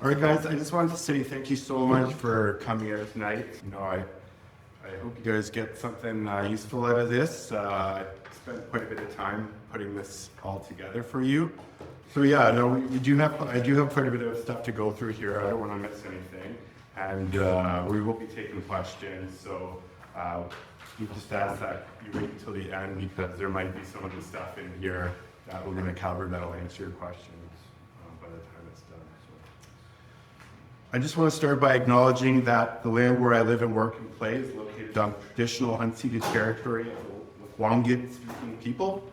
All right, guys, I just wanted to say thank you so much for coming here tonight. I hope you guys get something useful out of this. I spent quite a bit of time putting this all together for you. So yeah, no, I do have quite a bit of stuff to go through here. I don't want to miss anything, and we will be taking questions. So you just ask that you wait until the end because there might be some of the stuff in here that we're going to cover that'll answer your questions by the time it's done. I just want to start by acknowledging that the land where I live and work and play is located on traditional unceded territory of the Wangit-speaking people,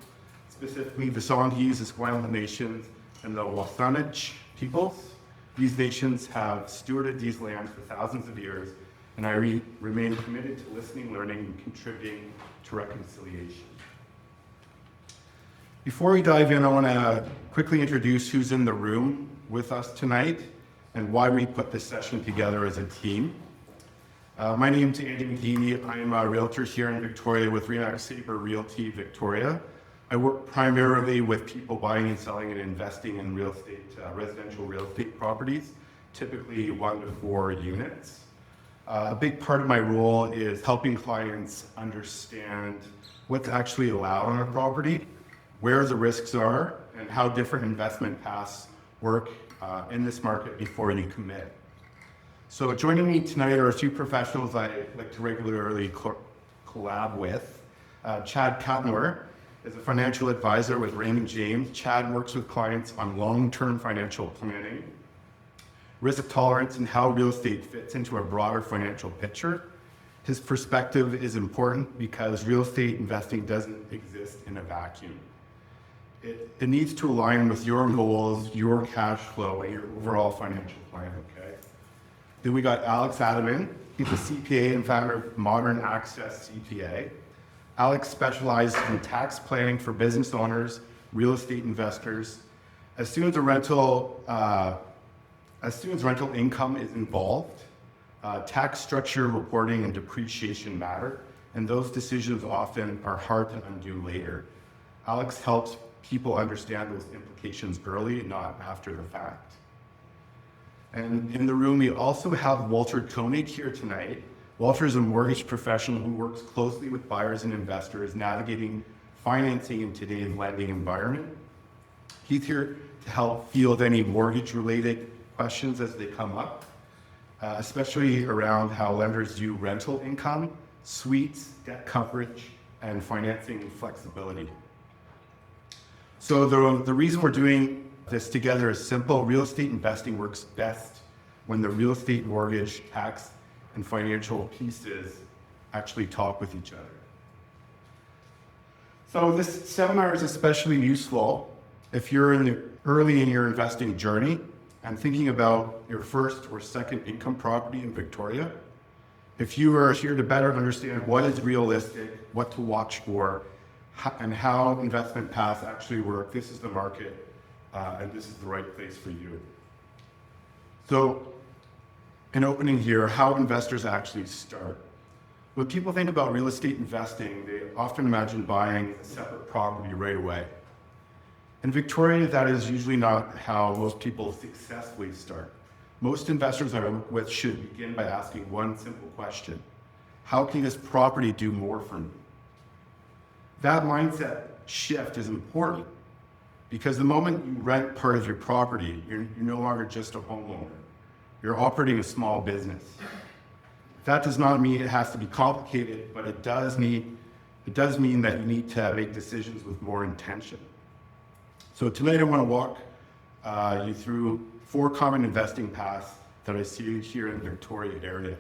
specifically the Songhees, the Esquimalt nations, and the Wasanich peoples. These nations have stewarded these lands for thousands of years, and I remain committed to listening, learning, and contributing to reconciliation. Before we dive in, I want to quickly introduce who's in the room with us tonight and why we put this session together as a team. My name's Andy McGhee. I'm a realtor here in Victoria with REACT Realty Victoria. I work primarily with people buying and selling and investing in real estate, residential real estate properties, typically 1 to 4 units. A big part of my role is helping clients understand what's actually allowed on a property, where the risks are, and how different investment paths work in this market before you commit. So joining me tonight are a few professionals I like to regularly collab with. Chad Katnor is a financial advisor with Raymond James. Chad works with clients on long-term financial planning, risk tolerance, and how real estate fits into a broader financial picture. His perspective is important because real estate investing doesn't exist in a vacuum. It needs to align with your goals, your cash flow, and your overall financial plan, okay? Then we got Alex Adam. He's a CPA and founder of modern Access CPA. Alex specializes in tax planning for business owners, real estate investors. As soon as rental income is involved, tax structure, reporting, and depreciation matter, and those decisions often are hard to undo later. Alex helps people understand those implications early, not after the fact. And in the room, we also have Walter Koenig here tonight. Walter is a mortgage professional who works closely with buyers and investors navigating financing in today's lending environment. He's here to help field any mortgage-related questions as they come up, especially around how lenders view rental income, suites, debt coverage, and financing flexibility. So the reason we're doing this together is simple. Real estate investing works best when the real estate, mortgage, tax, and financial pieces actually talk with each other. So this seminar is especially useful if you're early in your investing journey and thinking about your first or second income property in Victoria. If you are here to better understand what is realistic, what to watch for, and how investment paths actually work, this is the market, and this is the right place for you. So, in opening here, how investors actually start. When people think about real estate investing, they often imagine buying a separate property right away. In Victoria, that is usually not how most people successfully start. Most investors I work with should begin by asking one simple question: how can this property do more for me? That mindset shift is important because the moment you rent part of your property, you're no longer just a homeowner. You're operating a small business. That does not mean it has to be complicated, but it does mean that you need to make decisions with more intention. So tonight I want to walk you through 4 common investing paths that I see here in the Victoria area.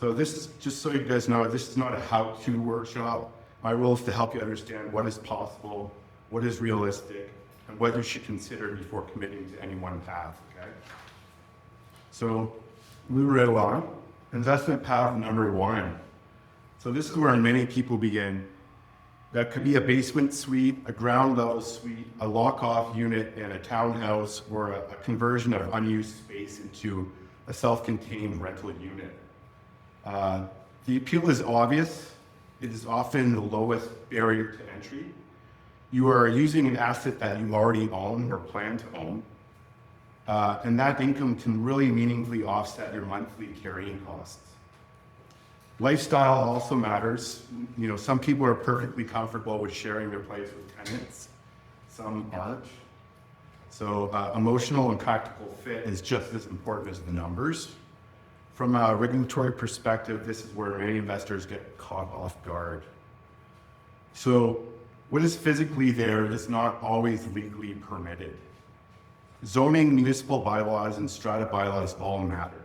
So this is, just so you guys know, this is not a how-to workshop. My role is to help you understand what is possible, what is realistic, and what you should consider before committing to any one path, okay? So, move right along. Investment path number 1. So this is where many people begin. That could be a basement suite, a ground level suite, a lock-off unit in a townhouse, or a conversion of unused space into a self-contained rental unit. The appeal is obvious. It is often the lowest barrier to entry. You are using an asset that you already own or plan to own. And that income can really meaningfully offset your monthly carrying costs. Lifestyle also matters. You know, some people are perfectly comfortable with sharing their place with tenants. Some aren't. So emotional and practical fit is just as important as the numbers. From a regulatory perspective, this is where many investors get caught off guard. So what is physically there is not always legally permitted. Zoning, municipal bylaws, and strata bylaws all matter.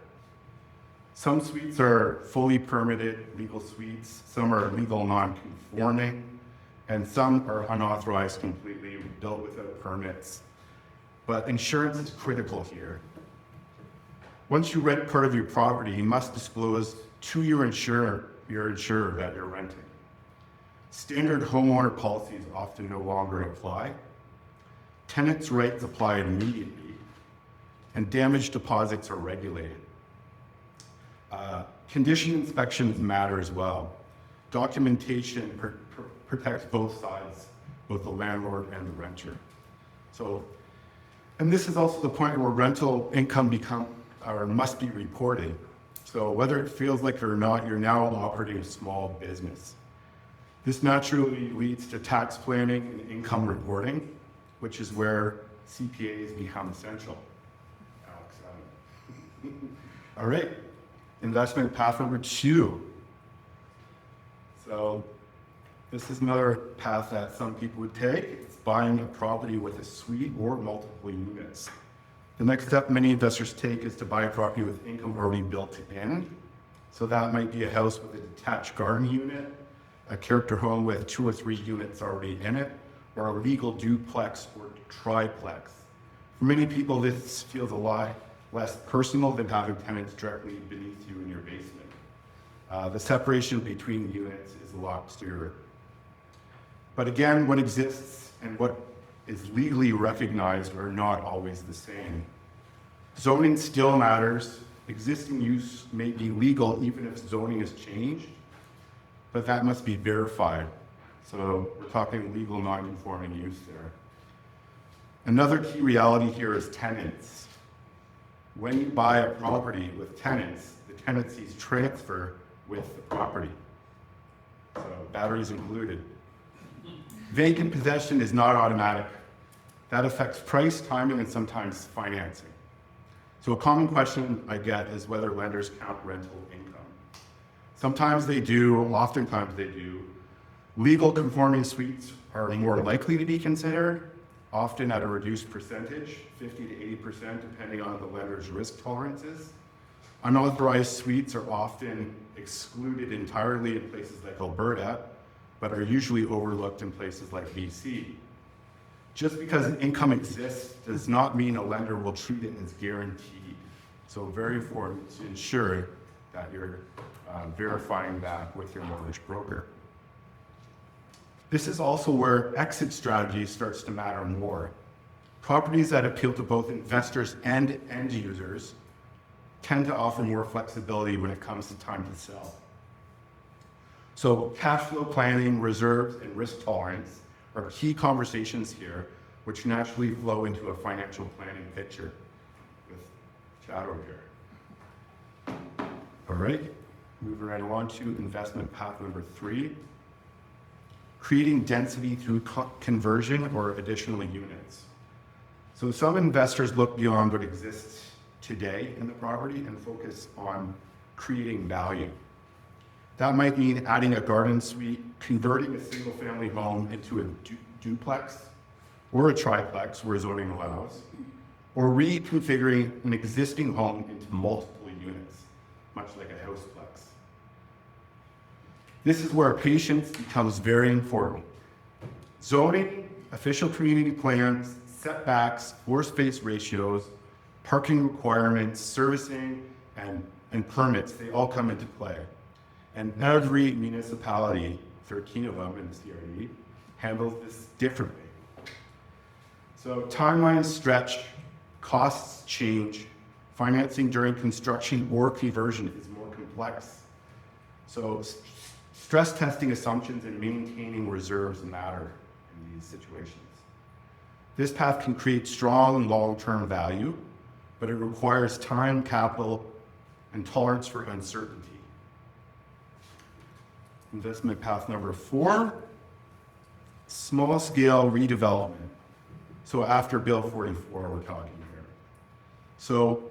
Some suites are fully permitted legal suites, some are legal non-conforming, and some are unauthorized completely, built without permits. But insurance is critical here. Once you rent part of your property, you must disclose to your insurer that you're renting. Standard homeowner policies often no longer apply. Tenants' rights apply immediately, and damage deposits are regulated. Condition inspections matter as well. Documentation protects both sides, both the landlord and the renter. So, and this is also the point where rental income must be reported. So whether it feels like it or not, you're now operating a small business. This naturally leads to tax planning and income reporting, which is where CPAs become essential. Alex Adam. All right, investment path number 2. So this is another path that some people would take. It's buying a property with a suite or multiple units. The next step many investors take is to buy a property with income already built in. So that might be a house with a detached garden unit, a character home with 2 or 3 units already in it, or a legal duplex or triplex. For many people, this feels a lot less personal than having tenants directly beneath you in your basement. The separation between units is a lot clearer. But again, what exists and what is legally recognized are not always the same. Zoning still matters. Existing use may be legal even if zoning has changed, but that must be verified. So we're talking legal non-conforming use there. Another key reality here is tenants. When you buy a property with tenants, the tenancies transfer with the property. So batteries included. Vacant possession is not automatic. That affects price, timing, and sometimes financing. So a common question I get is whether lenders count rental income. Sometimes they do, oftentimes they do. Legal conforming suites are more likely to be considered, often at a reduced percentage, 50 to 80%, depending on the lender's risk tolerances. Unauthorized suites are often excluded entirely in places like Alberta, but are usually overlooked in places like BC. Just because an income exists does not mean a lender will treat it as guaranteed. So very important to ensure that you're verifying that with your mortgage broker. This is also where exit strategy starts to matter more. Properties that appeal to both investors and end users tend to offer more flexibility when it comes to time to sell. So cash flow planning, reserves, and risk tolerance are key conversations here, which naturally flow into a financial planning picture with shadow here. All right, moving right along to investment path number 3, creating density through conversion or additional units. So some investors look beyond what exists today in the property and focus on creating value. That might mean adding a garden suite, converting a single family home into a duplex or a triplex where zoning allows, or reconfiguring an existing home into multiple units, much like a houseplex. This is where patience becomes very important. Zoning, official community plans, setbacks, floor space ratios, parking requirements, servicing, and permits, they all come into play. And every municipality, 13 of them in the CRE, handles this differently. So timelines stretch, costs change, financing during construction or conversion is more complex. So stress testing assumptions and maintaining reserves matter in these situations. This path can create strong long-term value, but it requires time, capital, and tolerance for uncertainty. Investment path number 4, small scale redevelopment. So after Bill 44, we're talking here. So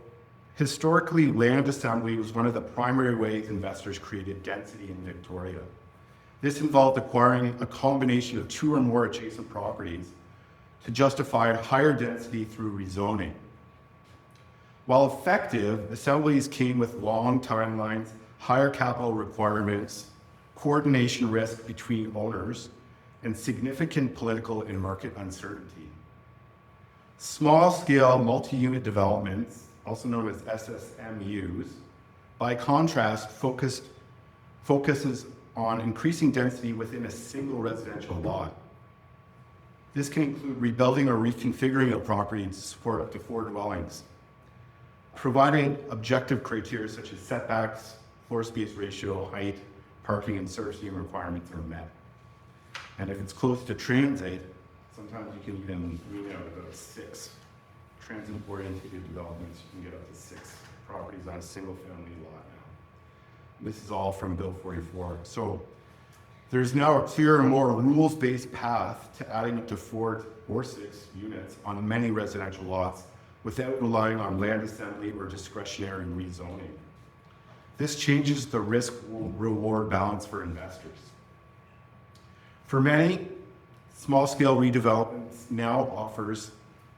historically, land assembly was one of the primary ways investors created density in Victoria. This involved acquiring a combination of 2 or more adjacent properties to justify higher density through rezoning. While effective, assemblies came with long timelines, higher capital requirements, coordination risk between owners, and significant political and market uncertainty. Small-scale multi-unit developments, also known as SSMUs, by contrast, focuses on increasing density within a single residential lot. This can include rebuilding or reconfiguring a property to support up to 4 dwellings, providing objective criteria such as setbacks, floor space ratio, height, parking, and servicing requirements are met. And if it's close to transit, sometimes you can even move out about 6 transit-oriented developments. You can get up to 6 properties on a single-family lot now. This is all from Bill 44. So there's now a clearer, more rules-based path to adding up to 4 or 6 units on many residential lots without relying on land assembly or discretionary rezoning. This changes the risk-reward balance for investors. For many, small-scale redevelopments now offers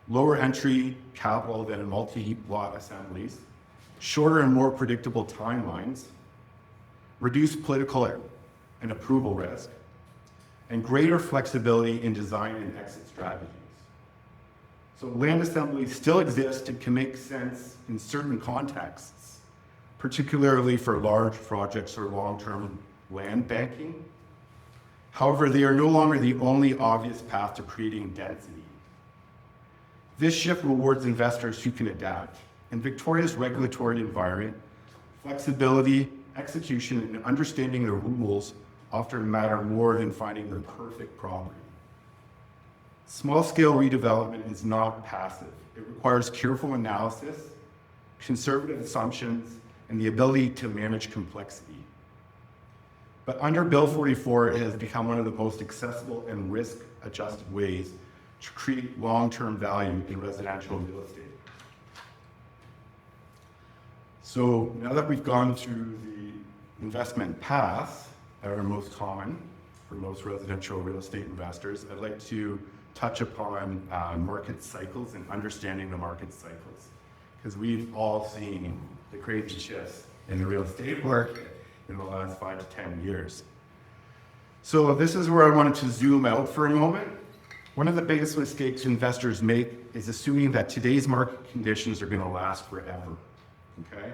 lower entry capital than multi-lot assemblies, shorter and more predictable timelines, reduced political and approval risk, and greater flexibility in design and exit strategies. So land assemblies still exist and can make sense in certain contexts, particularly for large projects or long-term land banking. However, they are no longer the only obvious path to creating density. This shift rewards investors who can adapt. In Victoria's regulatory environment, flexibility, execution, and understanding the rules often matter more than finding the perfect property. Small-scale redevelopment is not passive. It requires careful analysis, conservative assumptions, and the ability to manage complexity. But under Bill 44, it has become one of the most accessible and risk-adjusted ways to create long-term value in residential real estate. So now that we've gone through the investment paths that are most common for most residential real estate investors, I'd like to touch upon market cycles and understanding the market cycles, because we've all seen the crazy shifts in the real estate market in the last 5 to 10 years. So this is where I wanted to zoom out for a moment. One of the biggest mistakes investors make is assuming that today's market conditions are going to last forever. Okay?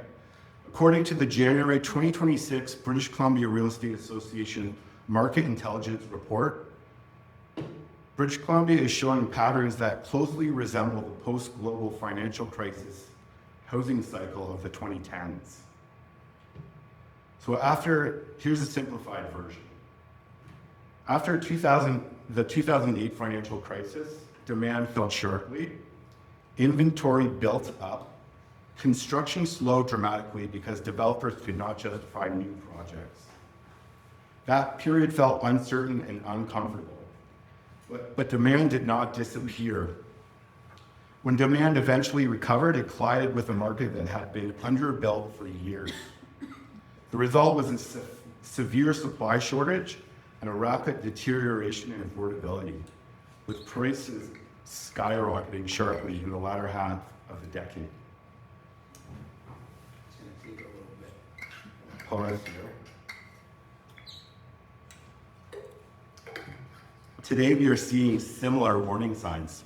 According to the January 2026 British Columbia Real Estate Association Market Intelligence Report, British Columbia is showing patterns that closely resemble the post-global financial crisis housing cycle of the 2010s. So here's a simplified version. After the 2008 financial crisis, demand fell sharply, inventory built up, construction slowed dramatically because developers could not justify new projects. That period felt uncertain and uncomfortable, but demand did not disappear. When demand eventually recovered, it collided with a market that had been underbuilt for years. The result was a severe supply shortage and a rapid deterioration in affordability, with prices skyrocketing sharply in the latter half of the decade. Today we are seeing similar warning signs.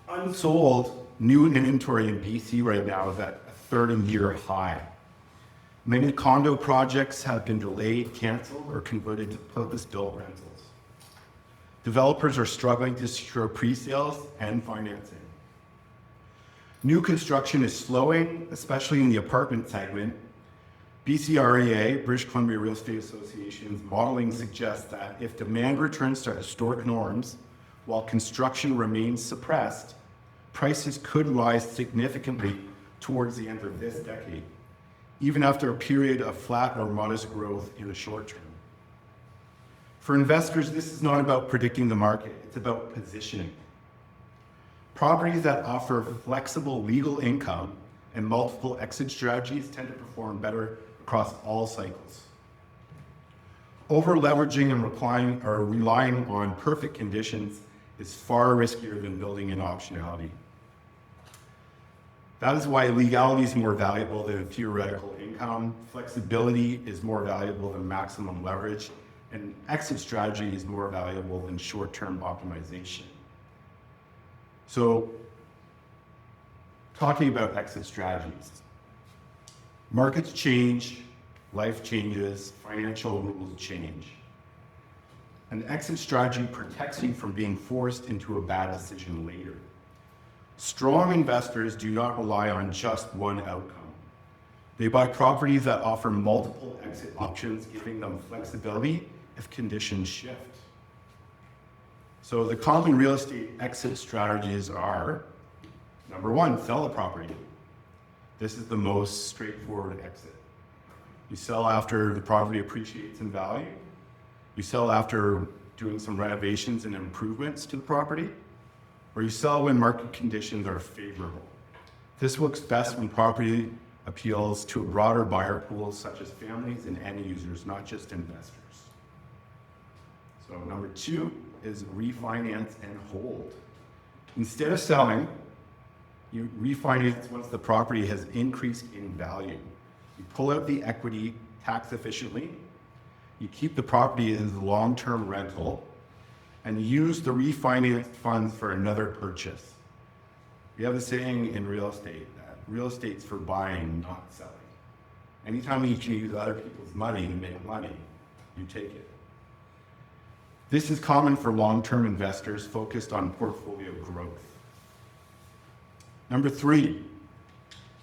Unsold new inventory in BC right now is at a 30-year high. Many condo projects have been delayed, canceled, or converted to purpose-built rentals. Developers are struggling to secure pre-sales and financing. New construction is slowing, especially in the apartment segment. BCREA, British Columbia Real Estate Association's modeling suggests that if demand returns to historic norms while construction remains suppressed, prices could rise significantly towards the end of this decade, even after a period of flat or modest growth in the short term. For investors, this is not about predicting the market, it's about positioning. Properties that offer flexible legal income and multiple exit strategies tend to perform better across all cycles. Over-leveraging and relying on perfect conditions is far riskier than building in optionality. That is why legality is more valuable than theoretical income, flexibility is more valuable than maximum leverage, and exit strategy is more valuable than short-term optimization. So, talking about exit strategies. Markets change, life changes, financial rules change. An exit strategy protects you from being forced into a bad decision later. Strong investors do not rely on just one outcome. They buy properties that offer multiple exit options, giving them flexibility if conditions shift. So the common real estate exit strategies are, number one, sell a property. This is the most straightforward exit. You sell after the property appreciates in value. You sell after doing some renovations and improvements to the property, or you sell when market conditions are favorable. This works best when property appeals to a broader buyer pool, such as families and end users, not just investors. So number two is refinance and hold. Instead of selling, you refinance once the property has increased in value. You pull out the equity tax efficiently, you keep the property as long-term rental, and use the refinanced funds for another purchase. We have a saying in real estate that real estate's for buying, not selling. Anytime you can use other people's money to make money, you take it. This is common for long-term investors focused on portfolio growth. Number three,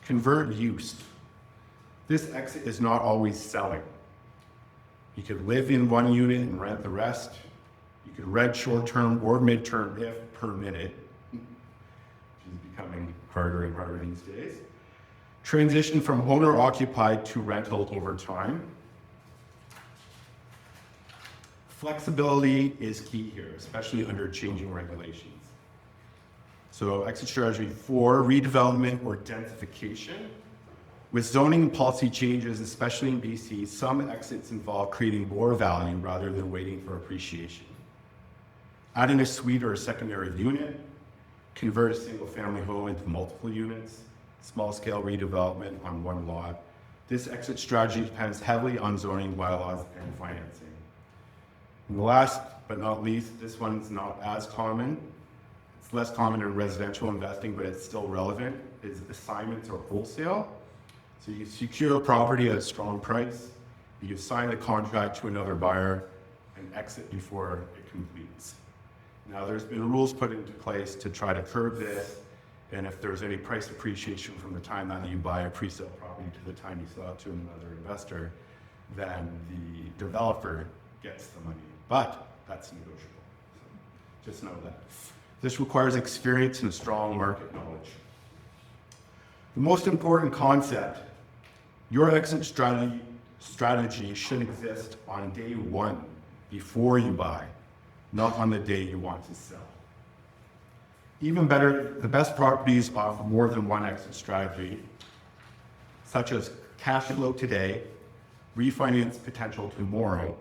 convert use. This exit is not always selling. You could live in one unit and rent the rest. You could rent short-term or mid-term if permitted, which is becoming harder and harder these days. Transition from owner-occupied to rental over time. Flexibility is key here, especially under changing regulations. So exit strategy 4, redevelopment or densification. With zoning and policy changes, especially in BC, some exits involve creating more value rather than waiting for appreciation. Adding a suite or a secondary unit, convert a single family home into multiple units, small scale redevelopment on one lot. This exit strategy depends heavily on zoning, bylaws, and financing. And last but not least, this one's not as common. It's less common in residential investing, but it's still relevant, is assignments or wholesale. So you secure a property at a strong price, you sign the contract to another buyer, and exit before it completes. Now there's been rules put into place to try to curb this, and if there's any price appreciation from the time that you buy a pre-sale property to the time you sell it to another investor, then the developer gets the money. But that's negotiable. So just know that. This requires experience and strong market knowledge. The most important concept, your exit strategy should exist on day one before you buy, not on the day you want to sell. Even better, the best properties offer more than one exit strategy, such as cash flow today, refinance potential tomorrow,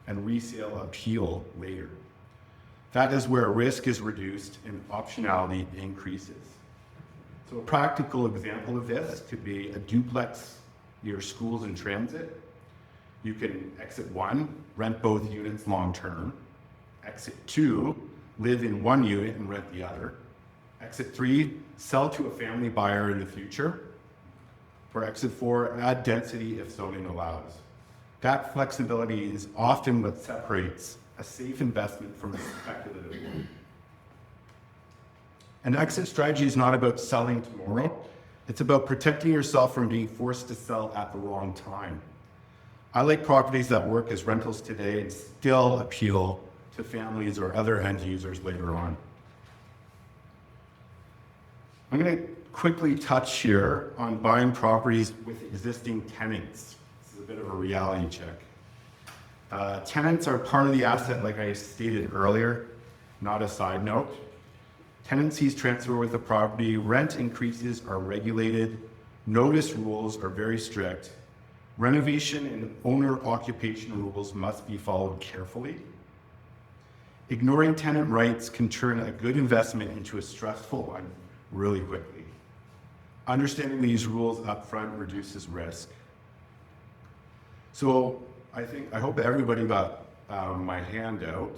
and resale appeal later. That is where risk is reduced and optionality increases. So a practical example of this could be a duplex near schools and transit. You can exit one, rent both units long-term. Exit two, live in one unit and rent the other. Exit three, sell to a family buyer in the future. For exit four, add density if zoning allows. That flexibility is often what separates a safe investment from a speculative one. An exit strategy is not about selling tomorrow. It's about protecting yourself from being forced to sell at the wrong time. I like properties that work as rentals today and still appeal to families or other end users later on. I'm going to quickly touch here on buying properties with existing tenants. This is a bit of a reality check. Tenants are part of the asset, like I stated earlier, not a side note. Tenancies transfer with the property, rent increases are regulated, notice rules are very strict, renovation and owner occupation rules must be followed carefully. Ignoring tenant rights can turn a good investment into a stressful one really quickly. Understanding these rules up front reduces risk. So I hope everybody got my handout.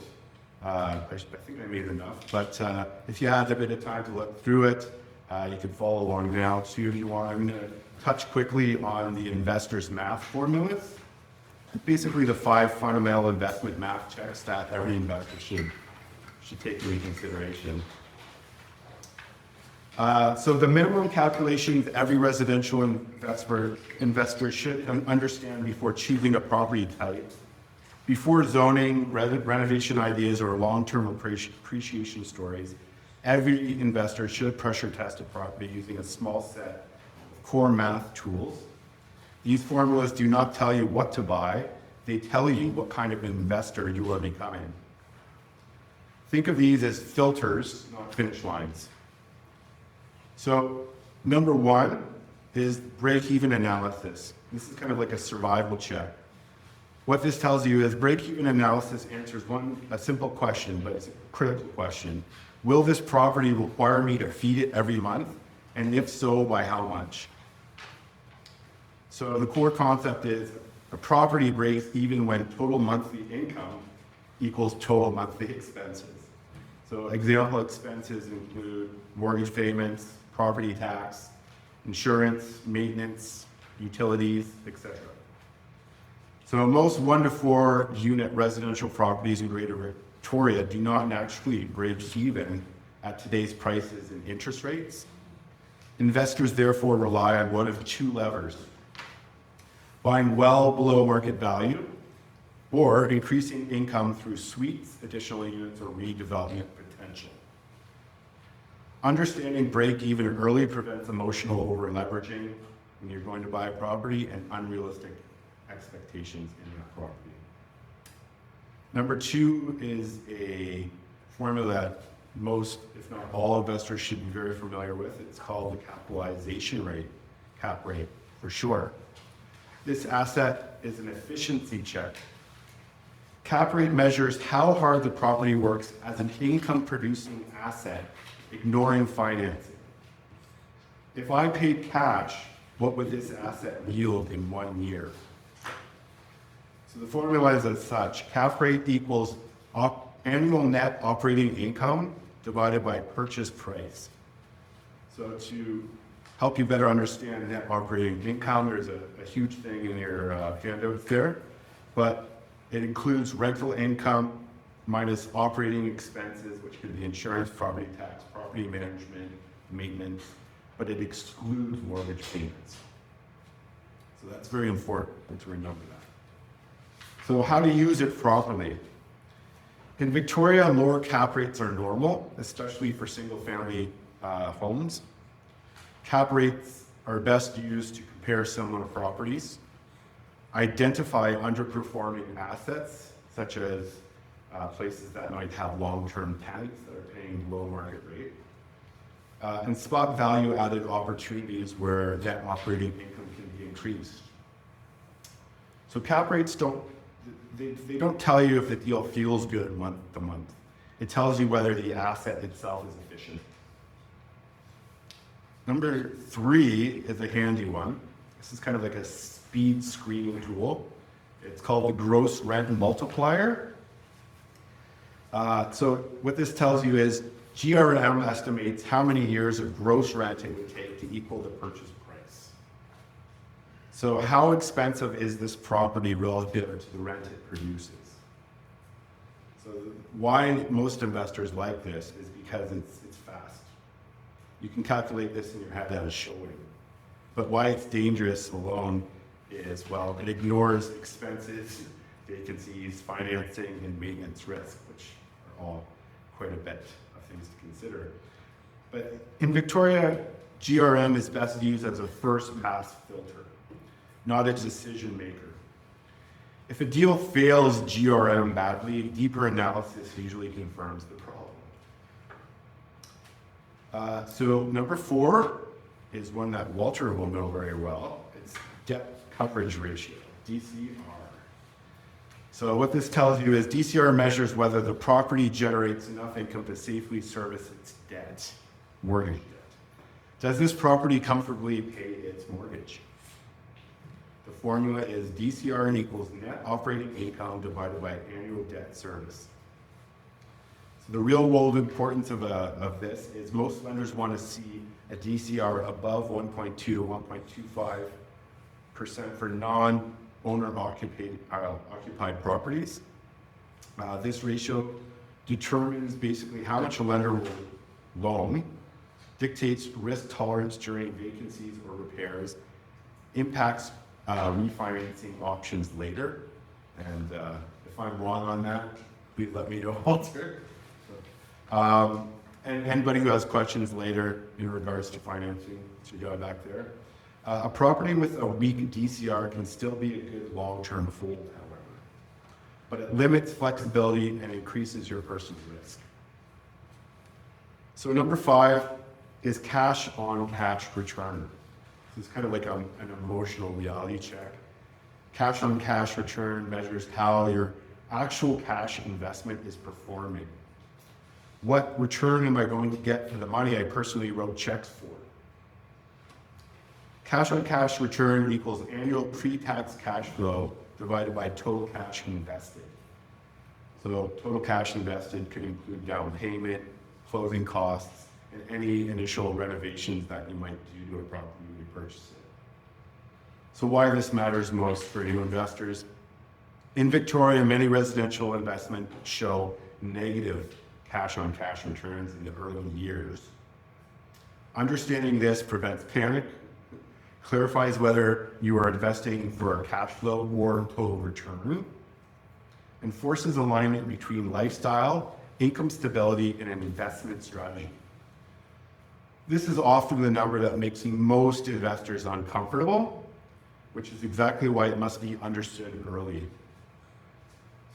I think I made enough, but if you had a bit of time to look through it, you can follow along now. So if you want, I'm going to touch quickly on the investor's math formulas. Basically the 5 fundamental investment math checks that every investor should take into consideration. So the minimum calculations every residential investor should understand before choosing a property type. Before zoning, renovation ideas, or long-term appreciation stories, every investor should pressure test a property using a small set of core math tools. These formulas do not tell you what to buy, they tell you what kind of investor you are becoming. Think of these as filters, not finish lines. So, number 1 is break-even analysis. This is kind of like a survival check. What this tells you is break-even analysis answers a simple question, but it's a critical question. Will this property require me to feed it every month? And if so, by how much? So the core concept is a property breaks even when total monthly income equals total monthly expenses. So example expenses include mortgage payments, property tax, insurance, maintenance, utilities, etc. So most 1 to 4 unit residential properties in Greater Victoria do not naturally break even at today's prices and interest rates. Investors therefore rely on one of 2 levers: buying well below market value, or increasing income through suites, additional units, or redevelopment potential. Understanding break-even early prevents emotional over-leveraging when you're going to buy a property and unrealistic expectations in that property. Number 2 is a formula that most, if not all, investors should be very familiar with. It's called the capitalization rate, cap rate for short. This asset is an efficiency check. Cap rate measures how hard the property works as an income-producing asset, ignoring financing. If I paid cash, what would this asset yield in 1 year? So the formula is as such: cap rate equals annual net operating income divided by purchase price. So to help you better understand net operating income, there's a huge thing in your handout there, but it includes rental income minus operating expenses, which could be insurance, property tax, property management, maintenance, but it excludes mortgage payments. So that's very important to remember that. So how to use it properly? In Victoria, lower cap rates are normal, especially for single-family homes. Cap rates are best used to compare similar properties, identify underperforming assets, such as places that might have long-term tenants that are paying below market rate, and spot value-added opportunities where net operating income can be increased. So cap rates don't tell you if the deal feels good month to month. It tells you whether the asset itself is efficient. Number 3 is a handy one. This is kind of like a speed screening tool. It's called the gross rent multiplier. So what this tells you is GRM estimates how many years of gross rent it would take to equal the purchase price. So how expensive is this property relative to the rent it produces? So why most investors like this is because it's fast. You can calculate this in your head as showing. But why it's dangerous alone is, well, it ignores expenses, vacancies, financing, and maintenance risk, which are all quite a bit of things to consider. But in Victoria, GRM is best used as a first pass filter, not a decision maker. If a deal fails GRM badly, deeper analysis usually confirms the problem. So number 4 is one that Walter will know very well. It's debt coverage ratio, DCR. So what this tells you is DCR measures whether the property generates enough income to safely service its debt, mortgage debt. Does this property comfortably pay its mortgage? The formula is DCR equals net operating income divided by annual debt service. So the real world importance of this is most lenders want to see a DCR above 1.2 to 1.25% for non-owner occupied properties. This ratio determines basically how much a lender will loan, dictates risk tolerance during vacancies or repairs, impacts refinancing options later. And if I'm wrong on that, please let me know, Walter. And anybody who has questions later in regards to financing should go back there. A property with a weak DCR can still be a good long-term hold, however, but it limits flexibility and increases your personal risk. So number 5 is cash on cash return. This is kind of like an emotional reality check. Cash on cash return measures how your actual cash investment is performing. What return am I going to get for the money I personally wrote checks for? Cash on cash return equals annual pre-tax cash flow divided by total cash invested. So total cash invested could include down payment, closing costs, and any initial renovations that you might do to a property when you purchase it. So why this matters most for new investors? In Victoria, many residential investments show negative cash on cash returns in the early years. Understanding this prevents panic, clarifies whether you are investing for a cash flow or total return, and forces alignment between lifestyle, income stability, and an investment strategy. This is often the number that makes most investors uncomfortable, which is exactly why it must be understood early.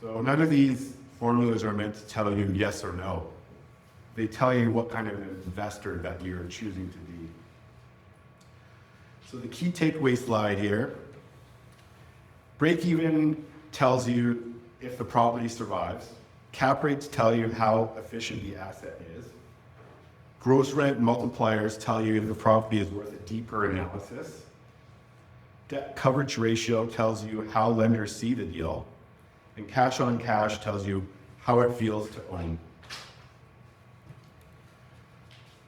So none of these formulas are meant to tell you yes or no. They tell you what kind of investor that you're choosing to be. So the key takeaway slide here, break-even tells you if the property survives. Cap rates tell you how efficient the asset is. Gross rent multipliers tell you if the property is worth a deeper analysis. Debt coverage ratio tells you how lenders see the deal. And cash on cash tells you how it feels to own.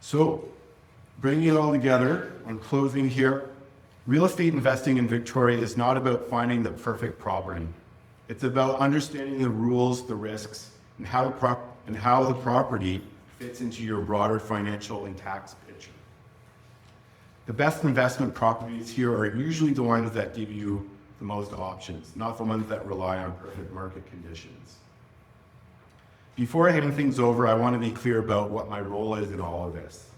So, bringing it all together and closing here, real estate investing in Victoria is not about finding the perfect property. It's about understanding the rules, the risks, and how the property fits into your broader financial and tax picture. The best investment properties here are usually the ones that give you the most options, not the ones that rely on perfect market conditions. Before I hand things over, I want to be clear about what my role is in all of this.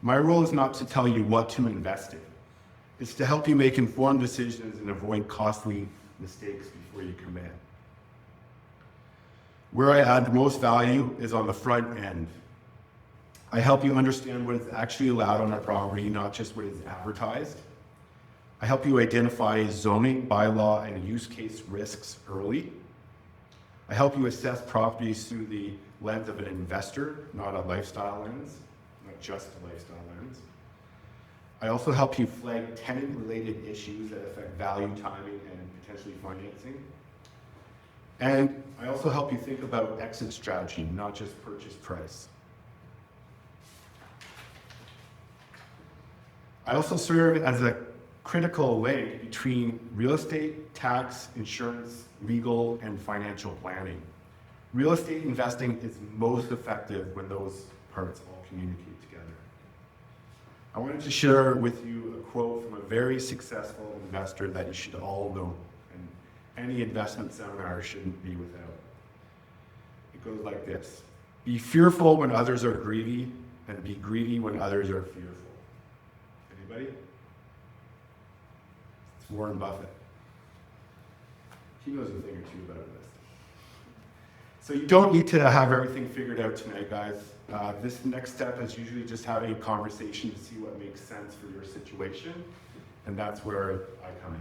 My role is not to tell you what to invest in. It's to help you make informed decisions and avoid costly mistakes before you commit. Where I add the most value is on the front end. I help you understand what is actually allowed on a property, not just what is advertised. I help you identify zoning, bylaw, and use case risks early. I help you assess properties through the lens of an investor, not a lifestyle lens, not just a lifestyle lens. I also help you flag tenant-related issues that affect value, timing, and potentially financing. And I also help you think about exit strategy, not just purchase price. I also serve as a critical link between real estate, tax, insurance, legal, and financial planning. Real estate investing is most effective when those parts all communicate together. I wanted to share with you a quote from a very successful investor that you should all know, and any investment seminar shouldn't be without. It goes like this: be fearful when others are greedy, and be greedy when others are fearful. Anybody? It's Warren Buffett. He knows a thing or two about this. So you don't need to have everything figured out tonight, guys. This next step is usually just having a conversation to see what makes sense for your situation, and that's where I come in.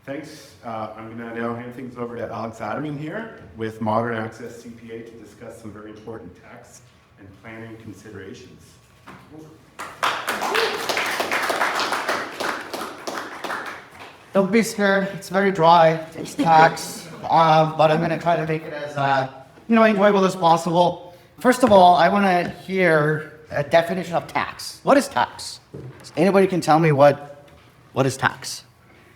Thanks. I'm going to now hand things over to Alex Adam in here with Modern Access CPA to discuss some very important tax and planning considerations. Don't be scared, it's very dry, it's tax, but I'm going to try to make it as enjoyable as possible. First of all, I want to hear a definition of tax. What is tax? Anybody can tell me what is tax?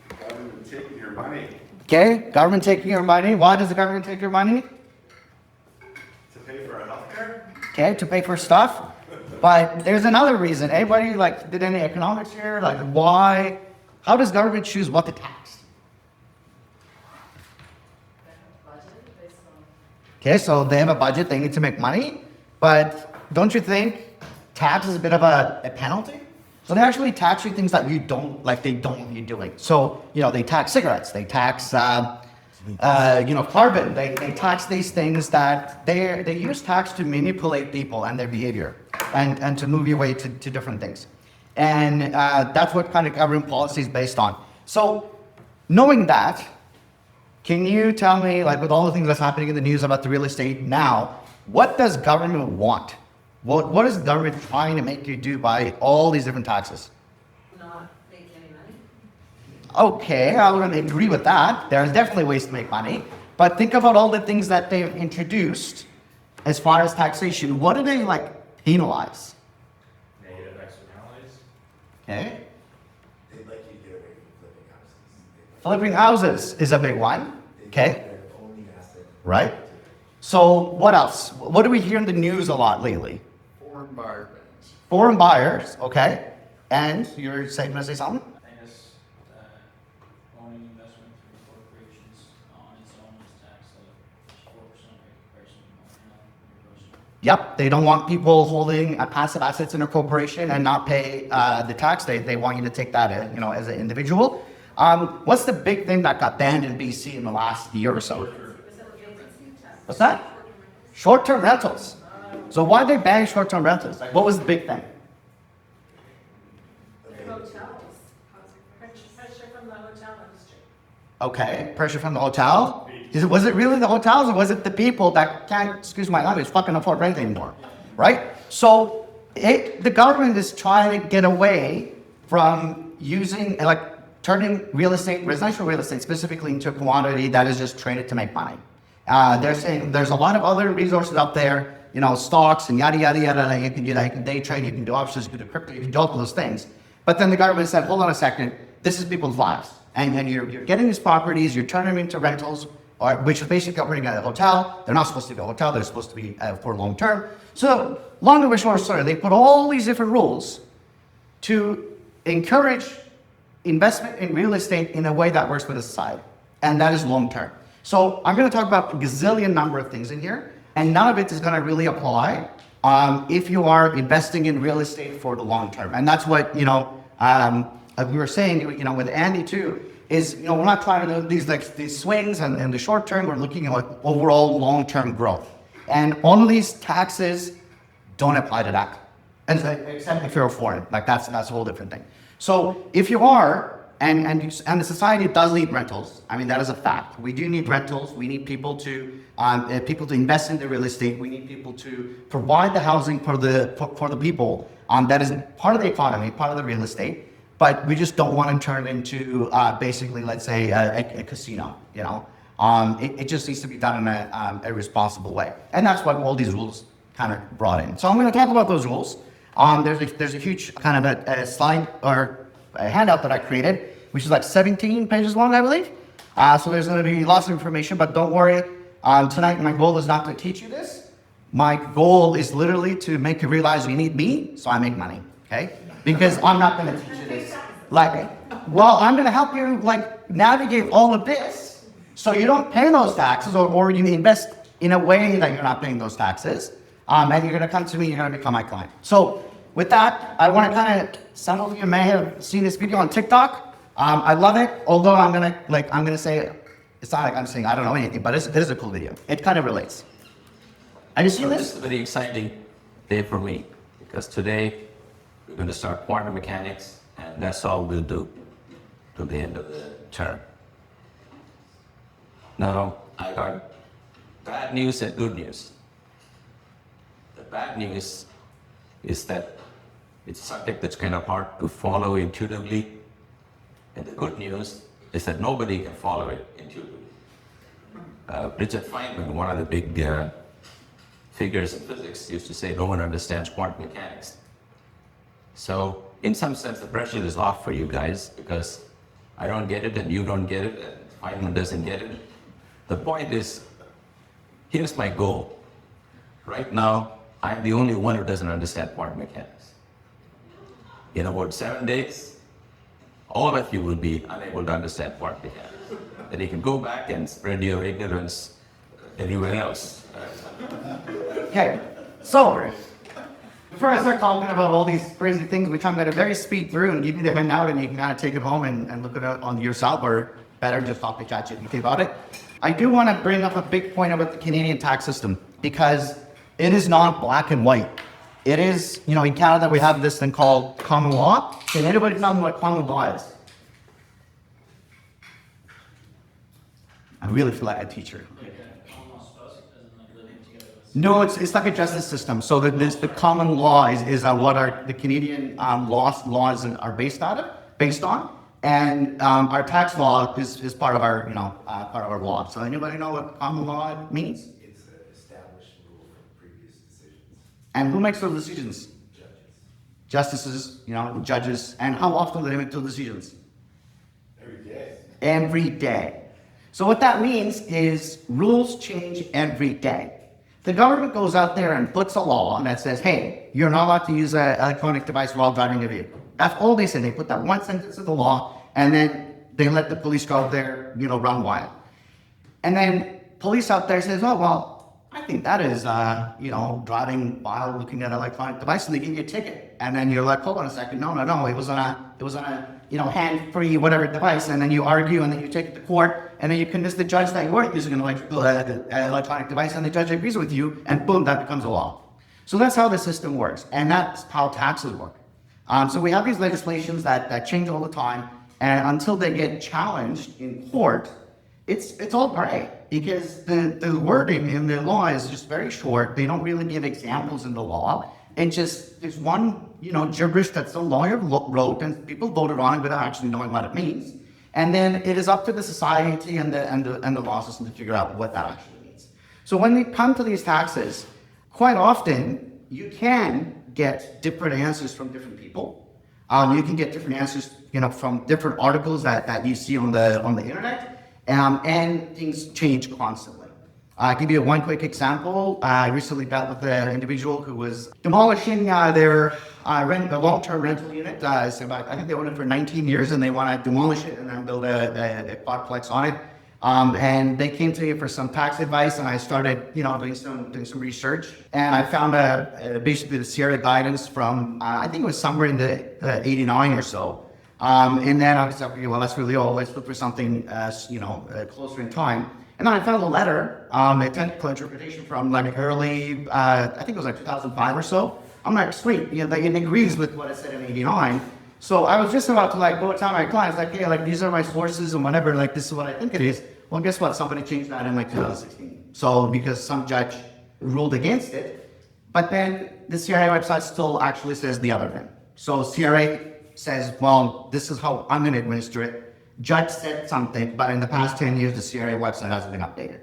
Government taking your money. Okay, government taking your money. Why does the government take your money? To pay for our healthcare? Okay, to pay for stuff. But there's another reason. Anybody did any economics here? Why? How does government choose what to tax? Okay, so they have a budget, they need to make money, but don't you think tax is a bit of a penalty? So they actually tax you things that you don't want you doing. So, they tax cigarettes, they tax, carbon, they tax these things that they use tax to manipulate people and their behavior and to move you away to different things. And that's what kind of government policy is based on. So knowing that, can you tell me, with all the things that's happening in the news about the real estate now, what does government want? What is government trying to make you do by all these different taxes? Not make any money. Okay, I would agree with that. There's definitely ways to make money. But think about all the things that they've introduced as far as taxation. What do they penalize? Negative externalities. Okay. They'd like you to get away from flipping houses. Flipping houses is a big one. Okay. Their only asset. Right. So what else? What do we hear in the news a lot lately? Foreign buyers. Foreign buyers. Okay. And you're saying, going to say something? Minus owning investment through corporations on its own is taxed at 4% rate comparison to your Yep. They don't want people holding passive assets in a corporation and not pay the tax. They want you to take that, as an individual. What's the big thing that got banned in BC in the last year or so? What's that? Short-term rentals. So why did they ban short-term rentals? What was the big thing? Hotels. Pressure from the hotel industry. Okay, pressure from the hotel. Was it really the hotels, or was it the people that can't, excuse my language, fucking afford rent anymore? Right? So the government is trying to get away from using, turning real estate, residential real estate specifically, into a commodity that is just traded to make money. They're saying there's a lot of other resources out there, stocks and yada, yada, yada. You can do that, you can day trade, you can do options, you can do crypto, you can do all of those things. But then the government said, hold on a second, this is people's lives. And you're getting these properties, you're turning them into rentals, which is basically operating at a hotel. They're not supposed to be a hotel, they're supposed to be for long term. So long and short story, they put all these different rules to encourage investment in real estate in a way that works for the society. And that is long term. So I'm going to talk about a gazillion number of things in here, and none of it is going to really apply if you are investing in real estate for the long term. And that's what, we were saying, with Andy too, is, we're not trying to do these swings and the short term, we're looking at overall long-term growth. And all these taxes don't apply to that. And except if you're a foreign, that's a whole different thing. So if you are, and the society does need rentals. I mean, that is a fact. We do need rentals. We need people to invest in the real estate. We need people to provide the housing for the people. That is part of the economy, part of the real estate. But we just don't want to turn it into basically, let's say, a casino. It just needs to be done in a responsible way, and that's what all these rules kind of brought in. So I'm going to talk about those rules. There's a huge kind of a slide or a handout that I created, which is 17 pages long, I believe. So there's going to be lots of information, but don't worry. Tonight, my goal is not to teach you this. My goal is literally to make you realize you need me, so I make money, okay? Because I'm not going to teach you this. I'm going to help you navigate all of this, so you don't pay those taxes, or you invest in a way that you're not paying those taxes. and you're going to come to me, you're going to become my client. So with that, I want to kind of, some of you may have seen this video on TikTok. I love it, although I'm going to say, it's not like I'm saying I don't know anything, but it is a cool video. It kind of relates. Have you seen This this? is a very exciting day for me because today we're going to start quantum mechanics, and that's all we'll do to the end of the term. Now, I got bad news and good news. The bad news is that it's a subject that's kind of hard to follow intuitively, and the good news is that nobody can follow it intuitively. Richard Feynman, one of the big figures in physics, used to say no one understands quantum mechanics. So in some sense, the pressure is off for you guys because I don't get it and you don't get it and Feynman doesn't get it. The point is, here's my goal. Right now, I'm the only one who doesn't understand quantum mechanics. In about 7 days, all of you will be unable to understand quantum mechanics. Then you can go back and spread your ignorance anywhere else. Okay, so before I start talking about all these crazy things, which I'm going to very speed through and give you the handout and you can kind of take it home and look it up on yourself, or better just talk to ChatGPT about it. I do want to bring up a big point about the Canadian tax system because it is not black and white. It is, you know, in Canada we have this thing called common law. Can anybody tell me what common law is? I really feel like a teacher. Almost us, as in like living together with. No, it's like a justice system. So the common law is what the Canadian laws are based on, and our tax law is part of our part of our law. So anybody know what common law means? It's an established rule from previous decisions. And who makes those decisions? Judges. Justices, judges. And how often do they make those decisions? Every day. Every day. So what that means is rules change every day. The government goes out there and puts a law that says, hey, you're not allowed to use an electronic device while driving a vehicle. That's all they say. They put that one sentence of the law, and then they let the police go out there, run wild. And then police out there says, oh, well, I think that is, driving while looking at an electronic device, and they give you a ticket. And then you're like, hold on a second, no, it was on a hand-free whatever device, and then you argue, and then you take it to court, and then you convince the judge that you weren't using an electronic device, and the judge agrees with you, and boom, that becomes a law. So that's how the system works, and that's how taxes work. So we have these legislations that change all the time, and until they get challenged in court, it's all gray, because the wording in the law is just very short. They don't really give examples in the law. And just there's one, gibberish that some lawyer wrote and people voted on it without actually knowing what it means. And then it is up to the society and the law system to figure out what that actually means. So when we come to these taxes, quite often you can get different answers from different people. You can get different answers, from different articles that you see on the internet, and things change constantly. I'll give you one quick example. I recently dealt with an individual who was demolishing their long-term rental unit. I think they owned it for 19 years, and they want to demolish it and then build a quadplex on it. And they came to me for some tax advice, and I started, doing some research, and I found basically the CRA guidance from I think it was somewhere in the 89 or so. And then I was like, okay, well, that's really old. Let's look for something, closer in time. And then I found a letter, a technical interpretation from early, I think it was 2005 or so. I'm like, sweet, it agrees with what I said in 89. So I was just about to go tell my clients, hey, these are my sources and whatever, this is what I think it is. Well, guess what? Somebody changed that in 2016. So because some judge ruled against it, but then the CRA website still actually says the other thing. So CRA says, well, this is how I'm going to administer it. Judge said something, but in the past 10 years, the CRA website hasn't been updated.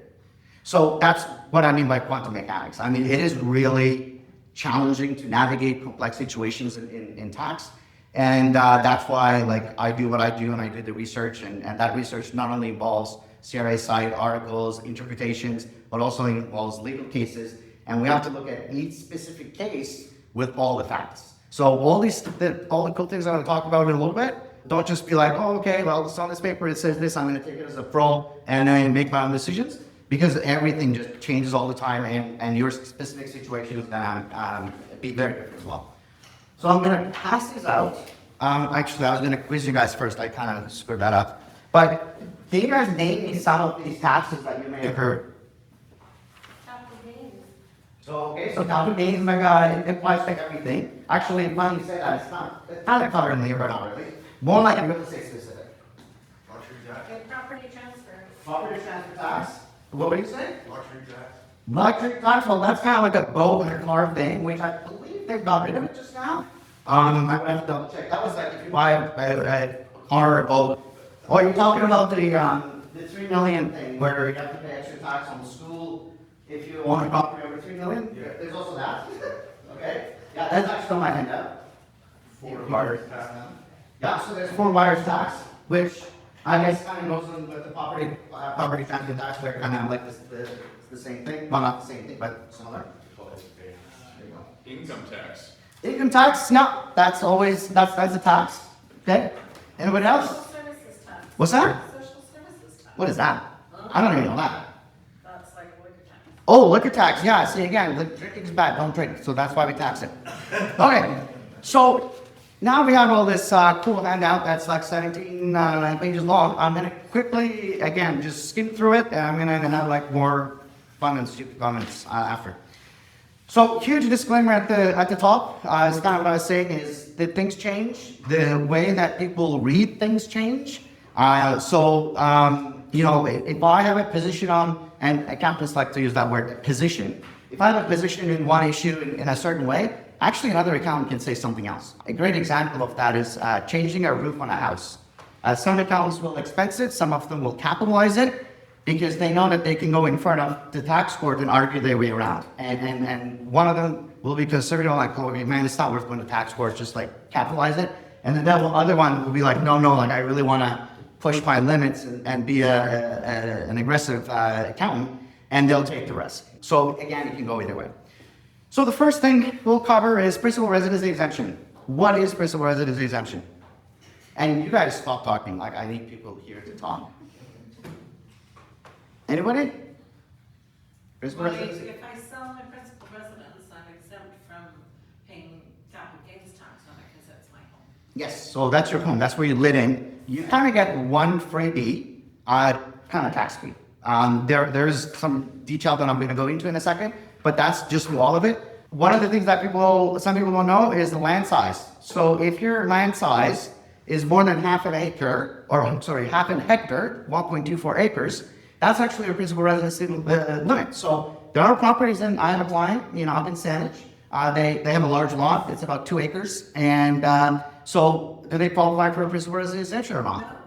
So that's what I mean by quantum mechanics. I mean, it is really challenging to navigate complex situations in tax. And that's why I do what I do, and I did the research, and that research not only involves CRA site articles, interpretations, but also involves legal cases. And we have to look at each specific case with all the facts. So all the cool things I'm going to talk about in a little bit, don't just be like, oh, okay, well, it's on this paper, it says this, I'm going to take it as a pro and then make my own decisions. because everything just changes all the time, and your specific situation is gonna be very different as well. So I'm gonna pass this out. Actually, I was gonna quiz you guys first. I kind of screwed that up. But can you guys name me some of these taxes that you may have heard? Capital gains. So capital gains, it applies to everything. Actually, when you say that, it's not covered in the but not really. More like I'm gonna say specific. And property transfer. Property transfer tax. What would you say? Luxury tax. Luxury tax, well, that's kind of like a boat and a car thing, which I believe they got rid of it just now. I went to double check. That was like if you buy a car or a boat. Oh, you're talking about the $3 million thing where you have to pay extra tax on the school if you own a property over $3 million. Yeah. There's also that. Okay. Yeah, that's actually on my handout. 4 wires tax. Yeah, so there's 4 wires tax, which I guess kind of goes in with the property transfer tax. They're kind of like the same thing. Well, not the same thing, but similar. There you go. Income tax. Income tax? No, that's a tax. Okay. Anybody else? Social services tax. What's that? Social services tax. What is that? I don't even know that. That's like liquor tax. Oh, liquor tax. Yeah. See again, the drinking's bad. Don't drink. So that's why we tax it. Okay. So now we have all this cool handout that's like 17 pages long. I'm gonna quickly again just skim through it, and I'm gonna have like more fun and stupid comments after. So huge disclaimer at the top. It's kind of what I was saying is that things change. The way that people read things change. You know, if I have a position on, and accountants like to use that word, position. If I have a position in one issue in a certain way, actually another accountant can say something else. A great example of that is changing a roof on a house. Some accountants will expense it, some of them will capitalize it, because they know that they can go in front of the tax court and argue their way around. And one of them will be conservative, like, oh, man, it's not worth going to tax court, just like capitalize it. And then the other one will be like, no, like I really want to push my limits and be an aggressive accountant, and they'll take the risk. So again, it can go either way. So the first thing we'll cover is principal residency exemption. What is principal residency exemption? And you guys stop talking, like I need people here to talk. Anybody? Principal Well, residency? if I sell my principal residence, I'm exempt from paying capital gains tax on it because that's my home. Yes, so that's your home, that's where you live in. You kind of get one freebie, kind of tax free. There's some detail that I'm going to go into in a second, but that's just all of it. One of the things that some people don't know is the land size. So if your land size is more than half an hectare, 1.24 acres, that's actually your principal residency limit. So there are properties in Isle of Lion, up in Saanich. They have a large lot, it's about 2 acres. And so do they qualify for a principal residence exemption or not?